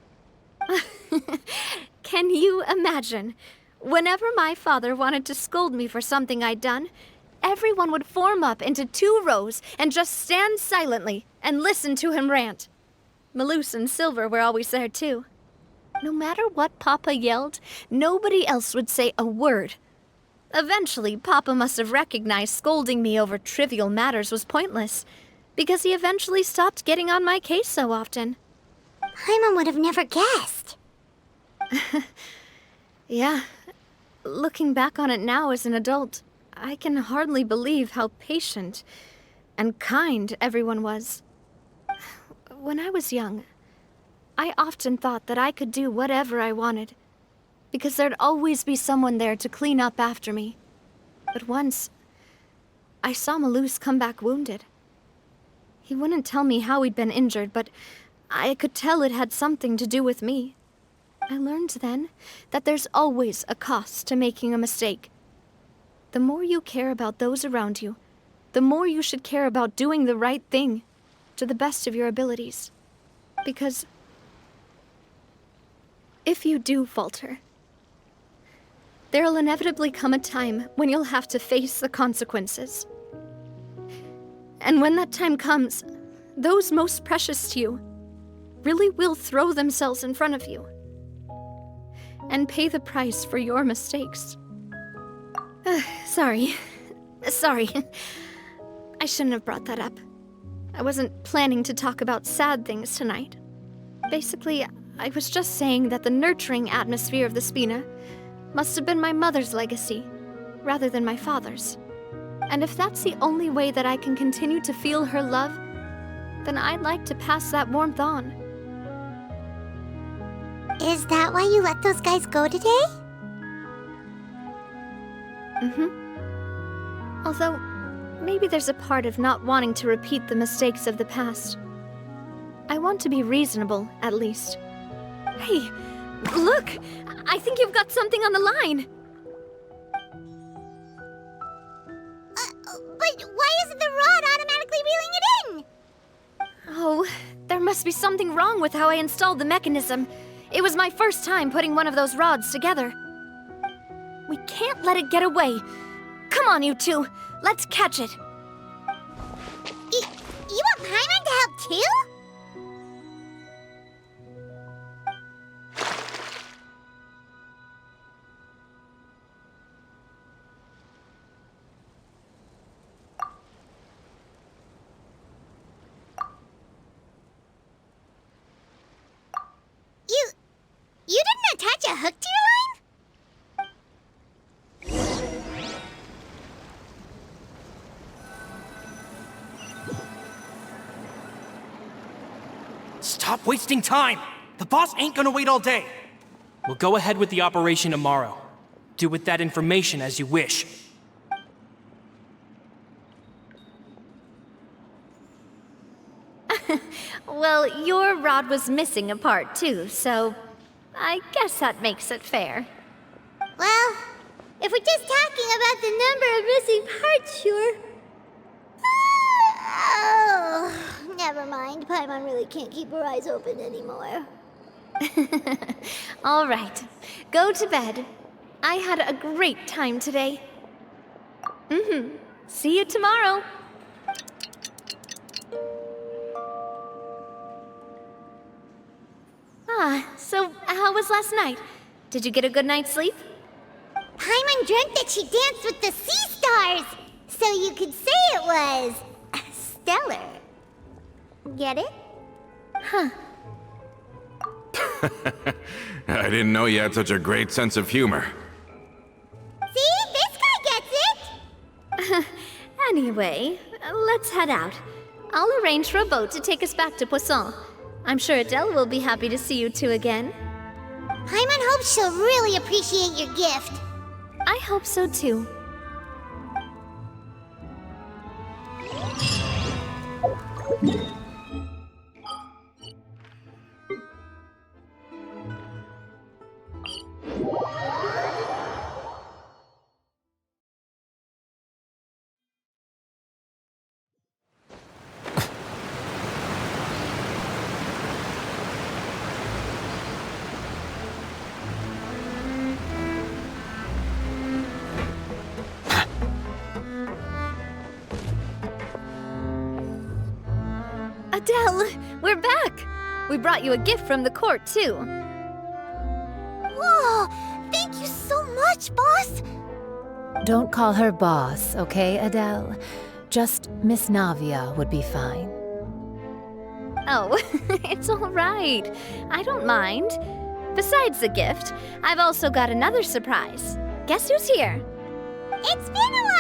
Can you imagine? Whenever my father wanted to scold me for something I'd done, everyone would form up into 2 rows and just stand silently and listen to him rant. Maloose and Silver were always there too. No matter what Papa yelled, nobody else would say a word. Eventually, Papa must have recognized scolding me over trivial matters was pointless, because he eventually stopped getting on my case so often. Paimon would have never guessed. Yeah. Looking back on it now as an adult, I can hardly believe how patient and kind everyone was. When I was young, I often thought that I could do whatever I wanted, because there'd always be someone there to clean up after me. But once, I saw Maloose come back wounded. He wouldn't tell me how he'd been injured, but I could tell it had something to do with me. I learned then that there's always a cost to making a mistake. The more you care about those around you, the more you should care about doing the right thing to the best of your abilities. Because if you do falter, there'll inevitably come a time when you'll have to face the consequences. And when that time comes, those most precious to you really will throw themselves in front of you and pay the price for your mistakes. Sorry. I shouldn't have brought that up. I wasn't planning to talk about sad things tonight. Basically, I was just saying that the nurturing atmosphere of the Spina must have been my mother's legacy, rather than my father's. And if that's the only way that I can continue to feel her love, then I'd like to pass that warmth on. Is that why you let those guys go today? Although, maybe there's a part of not wanting to repeat the mistakes of the past. I want to be reasonable, at least. Hey, look! I think you've got something on the line! But why isn't the rod automatically reeling it in? Oh, there must be something wrong with how I installed the mechanism. It was my first time putting one of those rods together. We can't let it get away. Come on, you two. Let's catch it. You want Paimon to help too? You didn't attach a hook to your line? Stop wasting time! The boss ain't gonna wait all day. We'll go ahead with the operation tomorrow. Do with that information as you wish. Well, your rod was missing a part too, so I guess that makes it fair. Well, if we're just talking about the number of missing parts, sure. Oh, never mind. Paimon really can't keep her eyes open anymore. All right, go to bed. I had a great time today. See you tomorrow. So how was last night? Did you get a good night's sleep? Paimon dreamt that she danced with the sea stars, so you could say it was stellar. Get it? I didn't know you had such a great sense of humor. See? This guy gets it! Anyway, let's head out. I'll arrange for a boat to take us back to Poisson. I'm sure Adele will be happy to see you two again. Paimon hopes she'll really appreciate your gift. I hope so too. Well, we're back. We brought you a gift from the court, too. Whoa! Thank you so much, boss! Don't call her boss, okay, Adele? Just Miss Navia would be fine. Oh, it's all right. I don't mind. Besides the gift, I've also got another surprise. Guess who's here? It's been a while!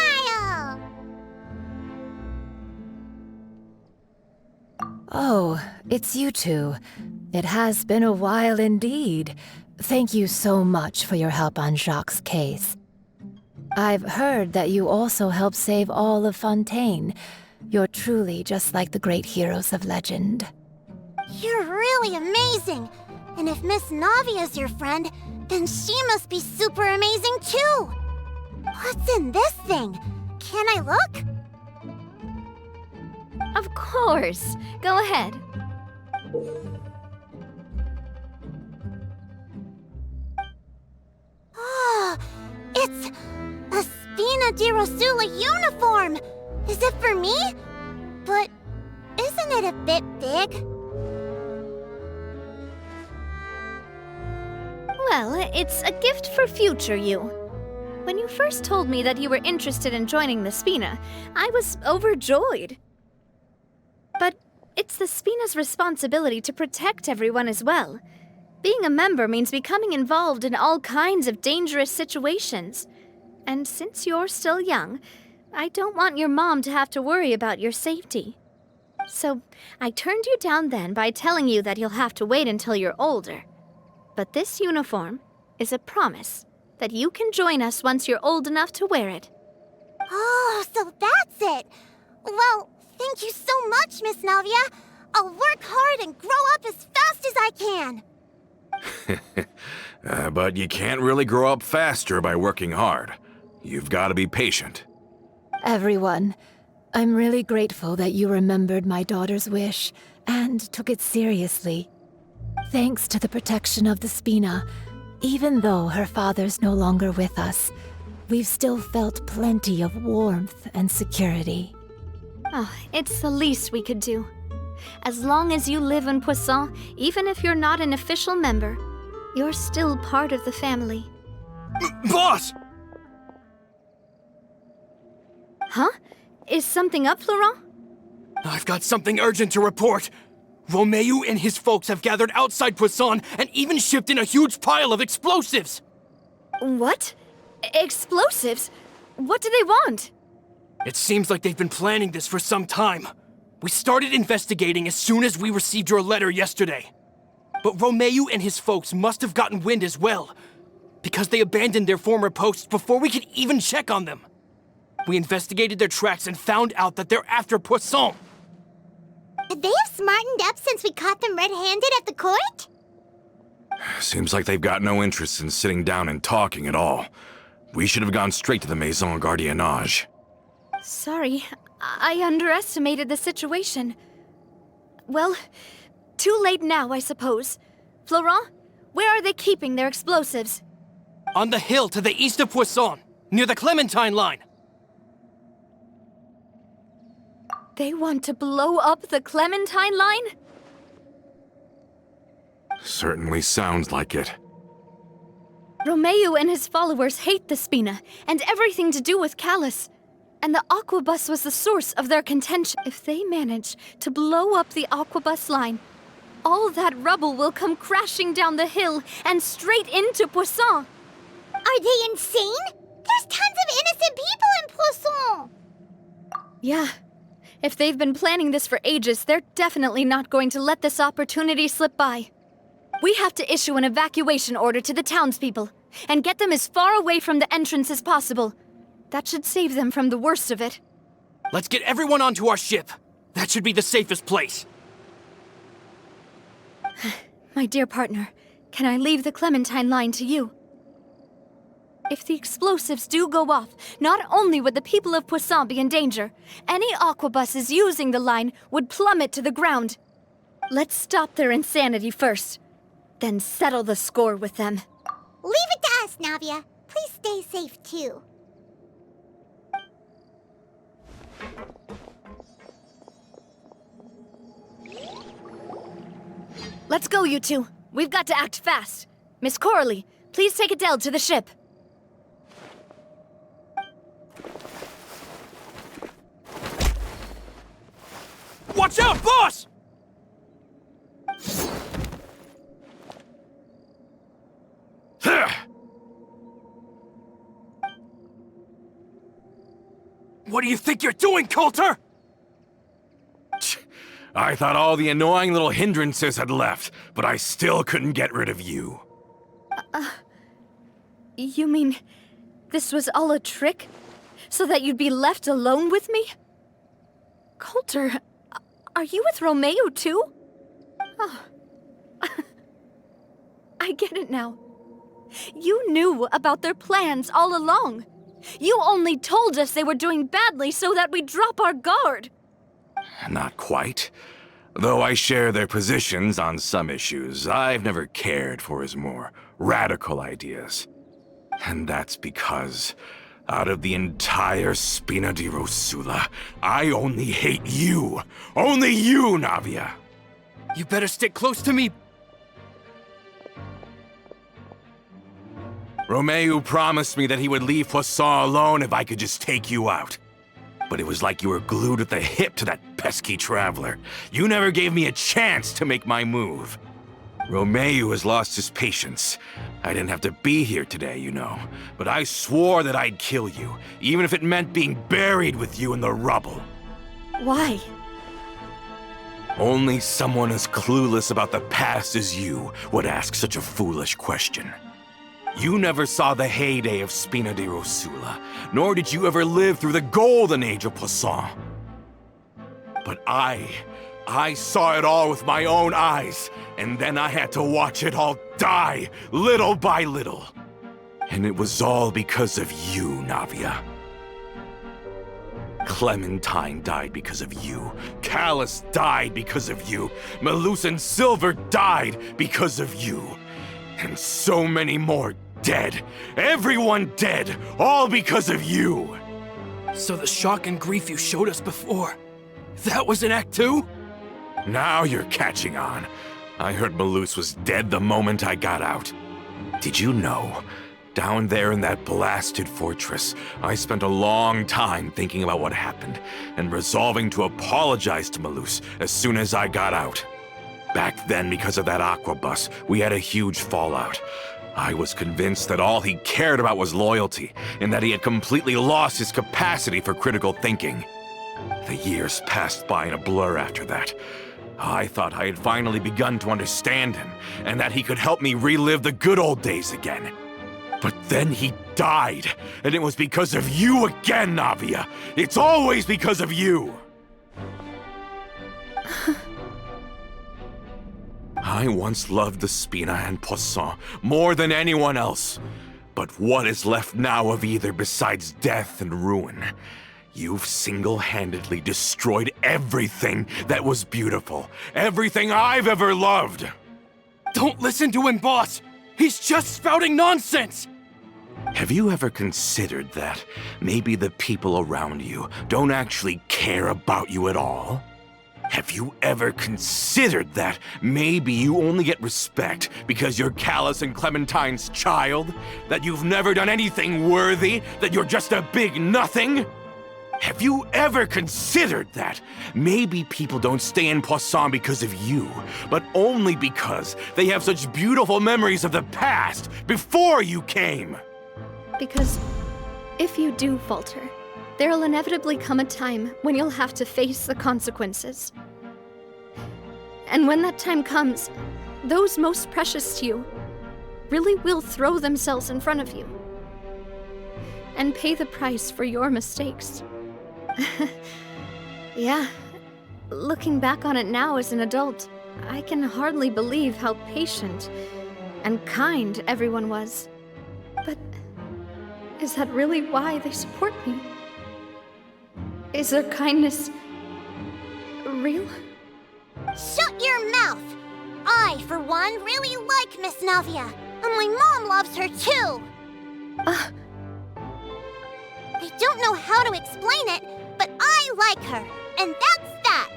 Oh, it's you two. It has been a while indeed. Thank you so much for your help on Jacques' case. I've heard that you also helped save all of Fontaine. You're truly just like the great heroes of legend. You're really amazing! And if Miss Navia's your friend, then she must be super amazing too! What's in this thing? Can I look? Of course. Go ahead. Oh, it's a Spina di Rosula uniform! Is it for me? But isn't it a bit big? Well, it's a gift for future you. When you first told me that you were interested in joining the Spina, I was overjoyed. But it's the Spina's responsibility to protect everyone as well. Being a member means becoming involved in all kinds of dangerous situations. And since you're still young, I don't want your mom to have to worry about your safety. So I turned you down then by telling you that you'll have to wait until you're older. But this uniform is a promise that you can join us once you're old enough to wear it. Oh, so that's it! Well, thank you so much, Miss Navia! I'll work hard and grow up as fast as I can! But you can't really grow up faster by working hard. You've got to be patient. Everyone, I'm really grateful that you remembered my daughter's wish and took it seriously. Thanks to the protection of the Spina, even though her father's no longer with us, we've still felt plenty of warmth and security. Oh, it's the least we could do. As long as you live in Poisson, even if you're not an official member, you're still part of the family. Boss! Huh? Is something up, Florent? I've got something urgent to report. Romeu and his folks have gathered outside Poisson and even shipped in a huge pile of explosives! What? Explosives? What do they want? It seems like they've been planning this for some time. We started investigating as soon as we received your letter yesterday. But Romeu and his folks must have gotten wind as well, because they abandoned their former posts before we could even check on them. We investigated their tracks and found out that they're after Poisson. They have smartened up since we caught them red-handed at the court? Seems like they've got no interest in sitting down and talking at all. We should have gone straight to the Maison Gardiennage. Sorry, I underestimated the situation. Well, too late now, I suppose. Florent, where are they keeping their explosives? On the hill to the east of Poisson, near the Clementine line. They want to blow up the Clementine line? Certainly sounds like it. Romeu and his followers hate the Spina and everything to do with Callus. And the Aquabus was the source of their contention. If they manage to blow up the Aquabus line, all that rubble will come crashing down the hill and straight into Poisson. Are they insane? There's tons of innocent people in Poisson! Yeah. If they've been planning this for ages, they're definitely not going to let this opportunity slip by. We have to issue an evacuation order to the townspeople and get them as far away from the entrance as possible. That should save them from the worst of it. Let's get everyone onto our ship. That should be the safest place. My dear partner, can I leave the Clementine line to you? If the explosives do go off, not only would the people of Poisson be in danger, any aquabuses using the line would plummet to the ground. Let's stop their insanity first, then settle the score with them. Leave it to us, Navia. Please stay safe, too. Let's go, you two. We've got to act fast. Miss Coralie, please take Adele to the ship. Watch out, boss! What do you think you're doing, Coulter? I thought all the annoying little hindrances had left, but I still couldn't get rid of you. You mean this was all a trick? So that you'd be left alone with me? Coulter, are you with Romeo too? Oh. I get it now. You knew about their plans all along. You only told us they were doing badly so that we'd drop our guard. Not quite. Though I share their positions on some issues, I've never cared for his more radical ideas. And that's because, out of the entire Spina di Rosula, I only hate you. Only you, Navia. You better stick close to me. Romeo promised me that he would leave Poisson alone if I could just take you out. But it was like you were glued at the hip to that pesky traveler. You never gave me a chance to make my move. Romeo has lost his patience. I didn't have to be here today, you know. But I swore that I'd kill you, even if it meant being buried with you in the rubble. Why? Only someone as clueless about the past as you would ask such a foolish question. You never saw the heyday of Spina di Rosula, nor did you ever live through the golden age of Poisson. But I saw it all with my own eyes, and then I had to watch it all die, little by little. And it was all because of you, Navia. Clementine died because of you. Callus died because of you. Malus and Silver died because of you. And so many more dead. Everyone dead, all because of you. So the shock and grief you showed us before, that was in Act 2? Now you're catching on. I heard Malus was dead the moment I got out. Did you know? Down there in that blasted fortress, I spent a long time thinking about what happened and resolving to apologize to Malus as soon as I got out. Back then, because of that aquabus, we had a huge fallout. I was convinced that all he cared about was loyalty, and that he had completely lost his capacity for critical thinking. The years passed by in a blur after that. I thought I had finally begun to understand him, and that he could help me relive the good old days again. But then he died, and it was because of you again, Navia! It's always because of you! I once loved the Spina and Poisson more than anyone else. But what is left now of either besides death and ruin? You've single-handedly destroyed everything that was beautiful. Everything I've ever loved. Don't listen to him, boss! He's just spouting nonsense! Have you ever considered that maybe the people around you don't actually care about you at all? Have you ever considered that maybe you only get respect because you're Callus and Clementine's child? That you've never done anything worthy? That you're just a big nothing? Have you ever considered that maybe people don't stay in Poisson because of you, but only because they have such beautiful memories of the past before you came? Because if you do falter, there'll inevitably come a time when you'll have to face the consequences. And when that time comes, those most precious to you really will throw themselves in front of you and pay the price for your mistakes. Yeah, looking back on it now as an adult, I can hardly believe how patient and kind everyone was. But is that really why they support me? Is their kindness real? Shut your mouth! I, for one, really like Miss Navia, and my mom loves her too! I don't know how to explain it, but I like her, and that's that!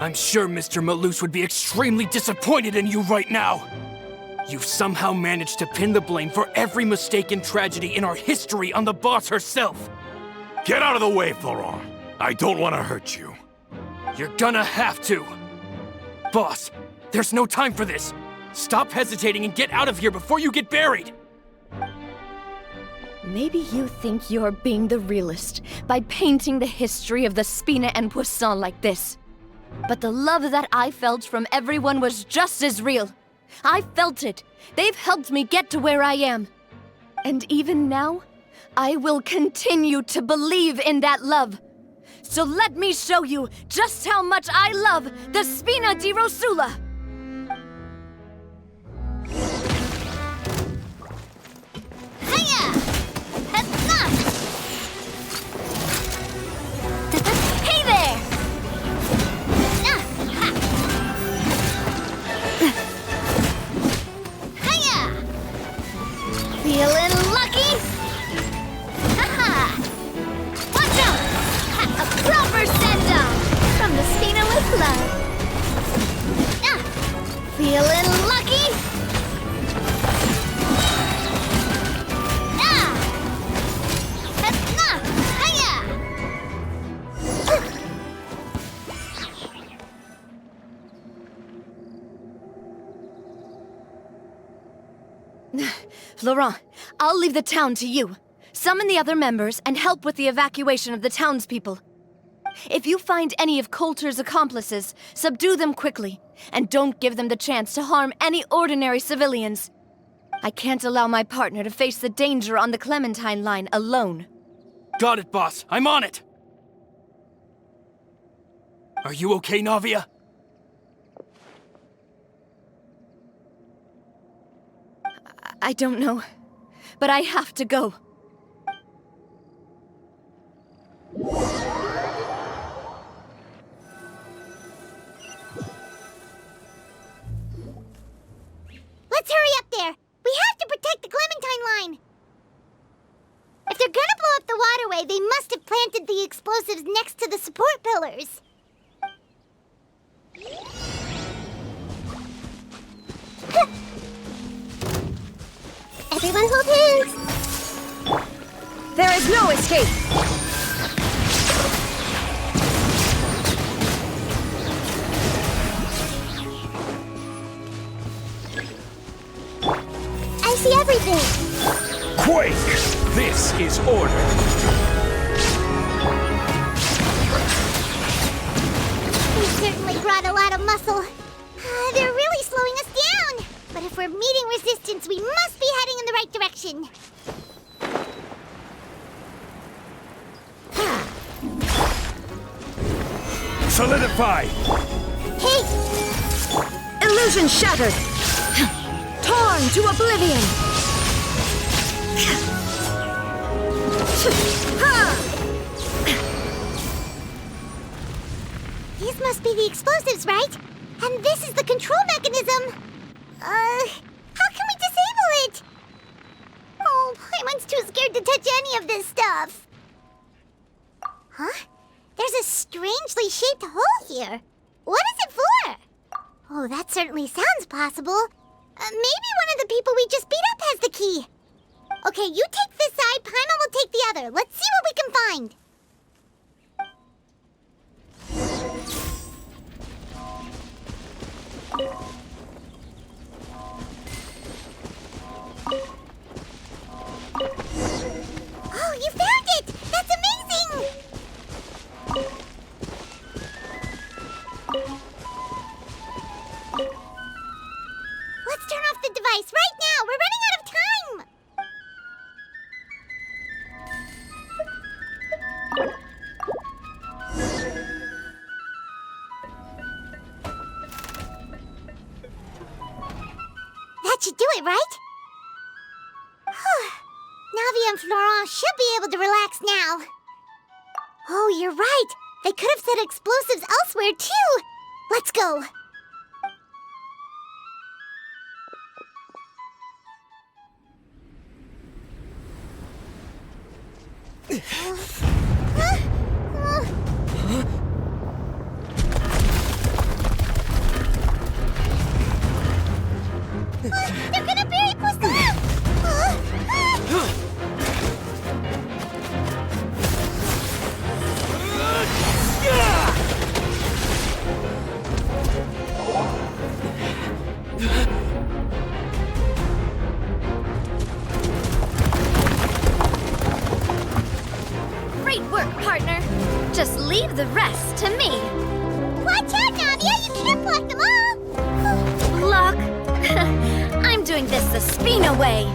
I'm sure Mr. Malus would be extremely disappointed in you right now. You've somehow managed to pin the blame for every mistake and tragedy in our history on the boss herself. Get out of the way, Florent. I don't want to hurt you. You're gonna have to. Boss, there's no time for this. Stop hesitating and get out of here before you get buried. Maybe you think you're being the realist by painting the history of the Spina and Poisson like this. But the love that I felt from everyone was just as real. I felt it. They've helped me get to where I am. And even now, I will continue to believe in that love. So let me show you just how much I love the Spina di Rosula. Hiya! Huzzah! Hey there! Hiya! Feeling lucky? Haha! Watch out! A proper send-off from the Spina with love. Feeling lucky? Huzzah! Hiya! Florent, I'll leave the town to you. Summon the other members and help with the evacuation of the townspeople. If you find any of Coulter's accomplices, subdue them quickly, and don't give them the chance to harm any ordinary civilians. I can't allow my partner to face the danger on the Clementine line alone. Got it, boss. I'm on it. Are you okay, Navia? I don't know, but I have to go. Let's hurry up there! We have to protect the Clementine line! If they're gonna blow up the waterway, they must have planted the explosives next to the support pillars. Everyone hold hands! There is no escape! I see everything! Quake! This is order. They certainly brought a lot of muscle. They're really slowing us down! But if we're meeting resistance, we must be heading in the right direction. Solidify! Hey! Illusion shattered! Torn to oblivion! These must be the explosives, right? And this is the control mechanism! How can we disable it? Oh, Paimon's too scared to touch any of this stuff. Huh? There's a strangely shaped hole here. What is it for? Oh, that certainly sounds possible. Maybe one of the people we just beat up has the key. Okay, you take this side, Paimon will take the other. Let's see what we can find. Oh, you found it! That's amazing! Let's turn off the device right now! We're running out of time! That should do it, right? Navia and Florent should be able to relax now. Oh, you're right. They could have set explosives elsewhere, too. Let's go. They're gonna bury Poisson! Great work, partner. Just leave the rest to me. Watch out, Navia! You can't block them all! Block. I'm doing this the Spina way.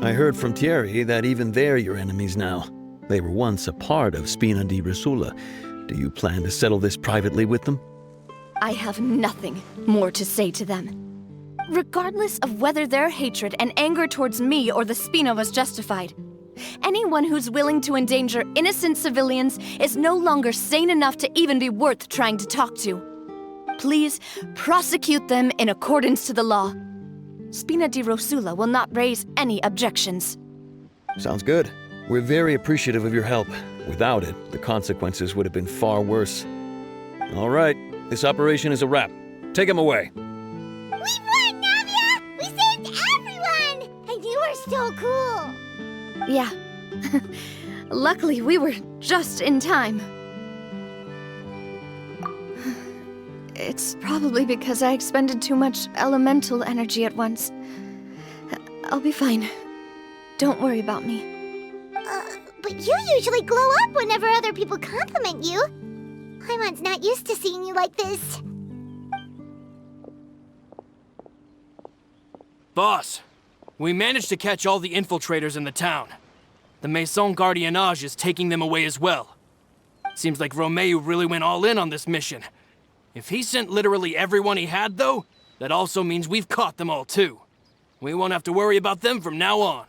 I heard from Thierry that even they're your enemies now. They were once a part of Spina di Rosula. Do you plan to settle this privately with them? I have nothing more to say to them. Regardless of whether their hatred and anger towards me or the Spina was justified, anyone who's willing to endanger innocent civilians is no longer sane enough to even be worth trying to talk to. Please prosecute them in accordance to the law. Spina di Rosula will not raise any objections. Sounds good. We're very appreciative of your help. Without it, the consequences would have been far worse. All right, this operation is a wrap. Take him away. We won, Navia! We saved everyone! And you were so cool! Yeah. Luckily, we were just in time. It's probably because I expended too much elemental energy at once. I'll be fine. Don't worry about me. But you usually glow up whenever other people compliment you. Paimon's not used to seeing you like this. Boss, we managed to catch all the infiltrators in the town. The Maison Gardiennage is taking them away as well. Seems like Romeu really went all in on this mission. If he sent literally everyone he had, though, that also means we've caught them all, too. We won't have to worry about them from now on.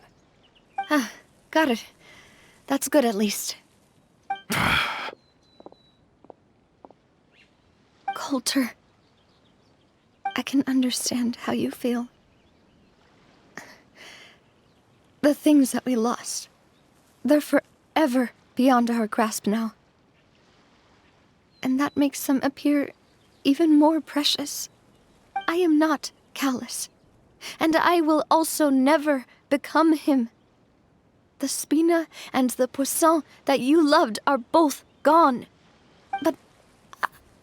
Got it. That's good, at least. Coulter, I can understand how you feel. The things that we lost, they're forever beyond our grasp now. And that makes them appear even more precious. I am not callous, and I will also never become him. The Spina and the Poisson that you loved are both gone. But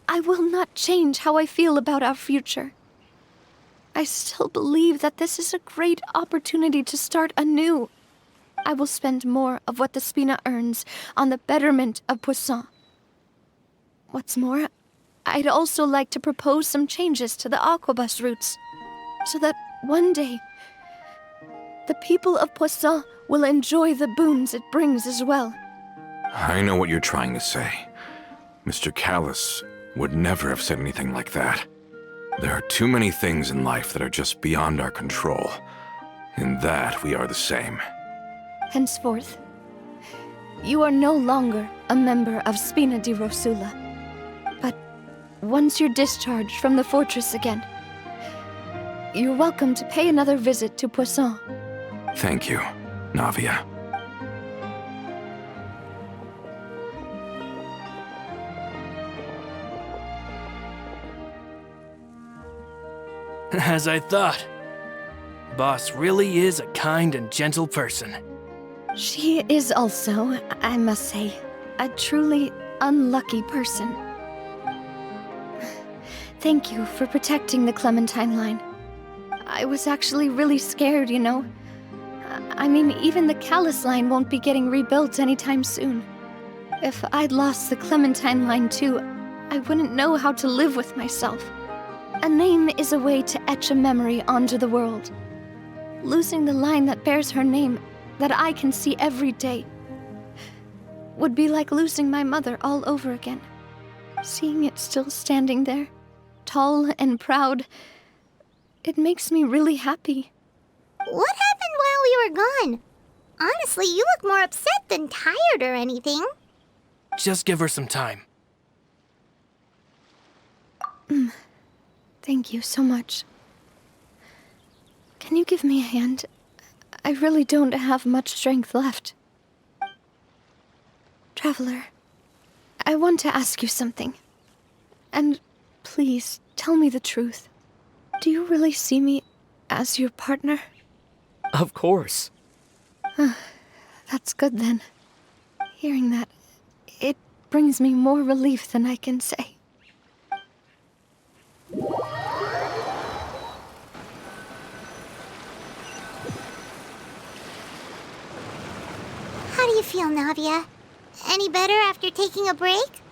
I will not change how I feel about our future. I still believe that this is a great opportunity to start anew. I will spend more of what the Spina earns on the betterment of Poisson. What's more, I'd also like to propose some changes to the Aquabus routes, so that one day, the people of Poisson will enjoy the boons it brings as well. I know what you're trying to say. Mr. Callus would never have said anything like that. There are too many things in life that are just beyond our control. In that, we are the same. Henceforth, you are no longer a member of Spina di Rosula. But once you're discharged from the fortress again, you're welcome to pay another visit to Poisson. Thank you, Navia. As I thought. Boss really is a kind and gentle person. She is also, I must say, a truly unlucky person. Thank you for protecting the Clementine line. I was actually really scared, you know. I mean, even the Callus line won't be getting rebuilt anytime soon. If I'd lost the Clementine line too, I wouldn't know how to live with myself. A name is a way to etch a memory onto the world. Losing the line that bears her name, that I can see every day, would be like losing my mother all over again. Seeing it still standing there, tall and proud, it makes me really happy. What happened while we were gone? Honestly, you look more upset than tired or anything. Just give her some time. Thank you so much. Can you give me a hand? I really don't have much strength left. Traveler, I want to ask you something. And please, tell me the truth. Do you really see me as your partner? Of course. That's good then. Hearing that, it brings me more relief than I can say. How do you feel, Navia? Any better after taking a break?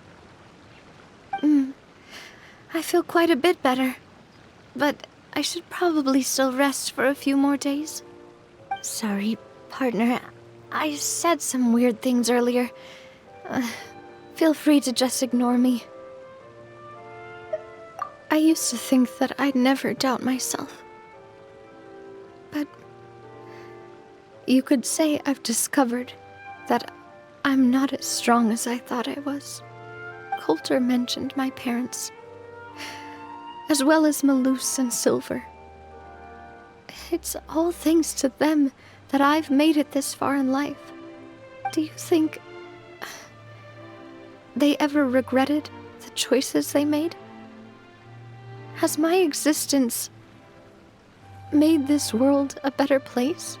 I feel quite a bit better. But I should probably still rest for a few more days. Sorry, partner. I said some weird things earlier. Feel free to just ignore me. I used to think that I'd never doubt myself. But you could say I've discovered that I'm not as strong as I thought I was. Coulter mentioned my parents, as well as Malus and Silver. It's all thanks to them that I've made it this far in life. Do you think they ever regretted the choices they made? Has my existence made this world a better place?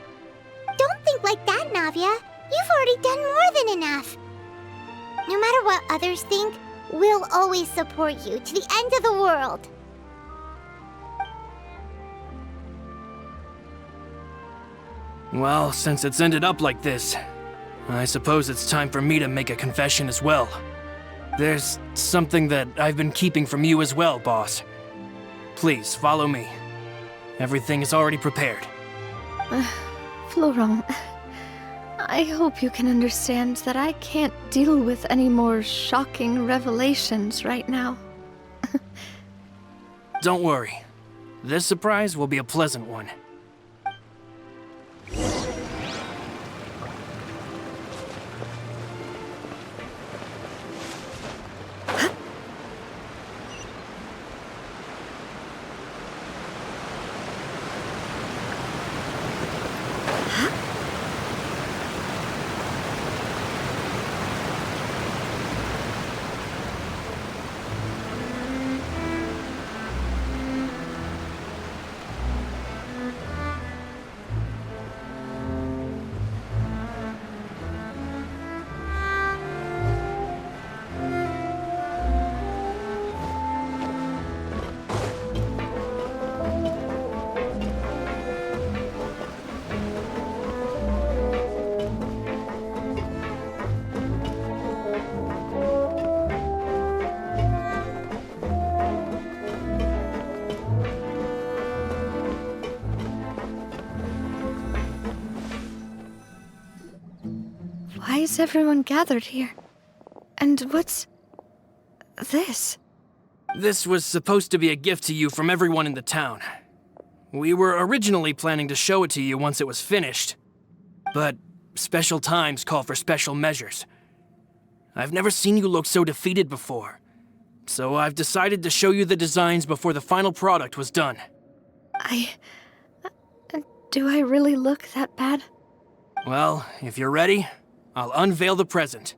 Don't think like that, Navia. You've already done more than enough. No matter what others think, we'll always support you to the end of the world. Well, since it's ended up like this, I suppose it's time for me to make a confession as well. There's something that I've been keeping from you as well, boss. Please, follow me. Everything is already prepared. Florent, I hope you can understand that I can't deal with any more shocking revelations right now. Don't worry. This surprise will be a pleasant one. Why is everyone gathered here? And what's this? This was supposed to be a gift to you from everyone in the town. We were originally planning to show it to you once it was finished, but special times call for special measures. I've never seen you look so defeated before, so I've decided to show you the designs before the final product was done. Do I really look that bad? Well, if you're ready, I'll unveil the present.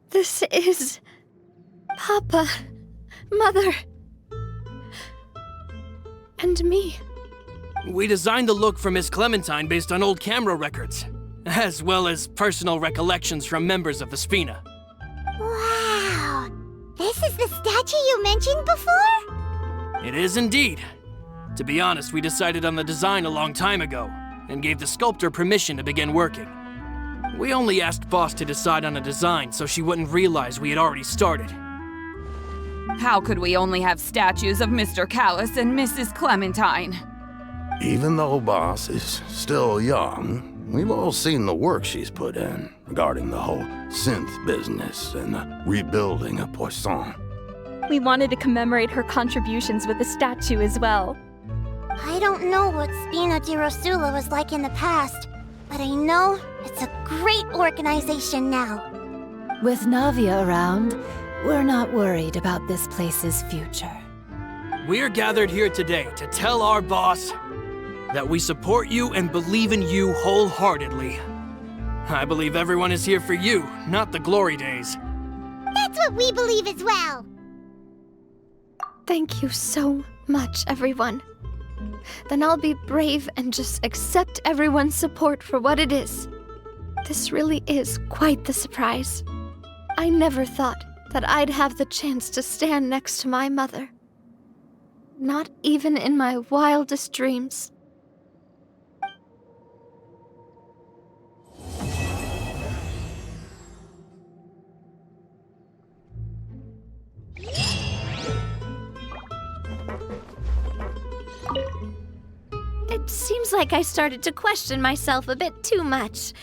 This is... Papa, Mother, and me. We designed the look for Miss Clementine based on old camera records, as well as personal recollections from members of the Spina. Wow! This is the statue you mentioned before? It is indeed. To be honest, we decided on the design a long time ago, and gave the sculptor permission to begin working. We only asked Boss to decide on a design so she wouldn't realize we had already started. How could we only have statues of Mr. Callus and Mrs. Clementine? Even though Boss is still young, we've all seen the work she's put in regarding the whole synth business and the rebuilding of Poisson. We wanted to commemorate her contributions with a statue as well. I don't know what Spina di Rosula was like in the past, but I know it's a great organization now. With Navia around, we're not worried about this place's future. We're gathered here today to tell our boss that we support you and believe in you wholeheartedly. I believe everyone is here for you, not the glory days. That's what we believe as well. Thank you so much, everyone. Then I'll be brave and just accept everyone's support for what it is. This really is quite the surprise. I never thought that I'd have the chance to stand next to my mother. Not even in my wildest dreams. It seems like I started to question myself a bit too much.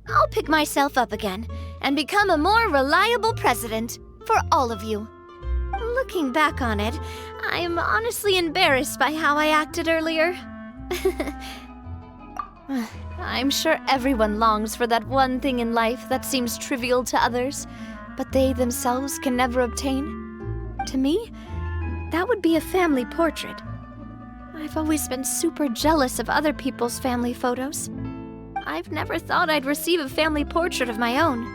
I'll pick myself up again and become a more reliable president for all of you. Looking back on it, I'm honestly embarrassed by how I acted earlier. I'm sure everyone longs for that one thing in life that seems trivial to others, but they themselves can never obtain. To me, that would be a family portrait. I've always been super jealous of other people's family photos. I've never thought I'd receive a family portrait of my own.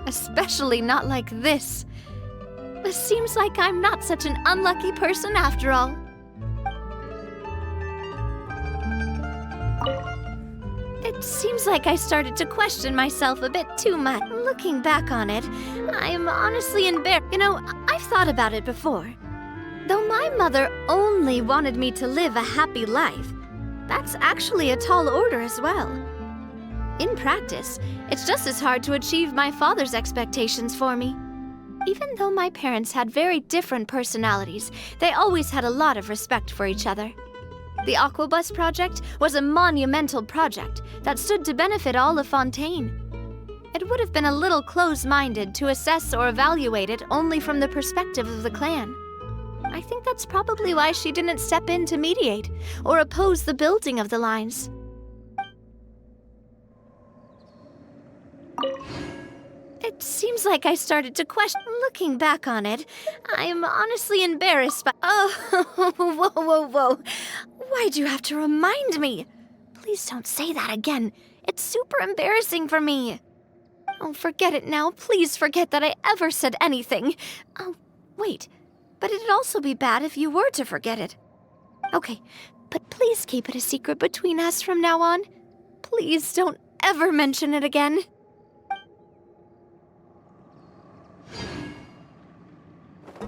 Especially not like this. It seems like I'm not such an unlucky person after all. It seems like I started to question myself a bit too much. Looking back on it, I'm honestly embarrassed. You know, I've thought about it before. Though my mother only wanted me to live a happy life, that's actually a tall order as well. In practice, it's just as hard to achieve my father's expectations for me. Even though my parents had very different personalities, they always had a lot of respect for each other. The Aquabus project was a monumental project that stood to benefit all of Fontaine. It would have been a little close-minded to assess or evaluate it only from the perspective of the clan. I think that's probably why she didn't step in to mediate or oppose the building of the lines. It seems like I started to question. Looking back on it, I'm honestly embarrassed by. Oh, whoa. Why'd you have to remind me? Please don't say that again. It's super embarrassing for me. Oh, forget it now. Please forget that I ever said anything. Oh, wait. But it'd also be bad if you were to forget it. Okay, but please keep it a secret between us from now on. Please don't ever mention it again.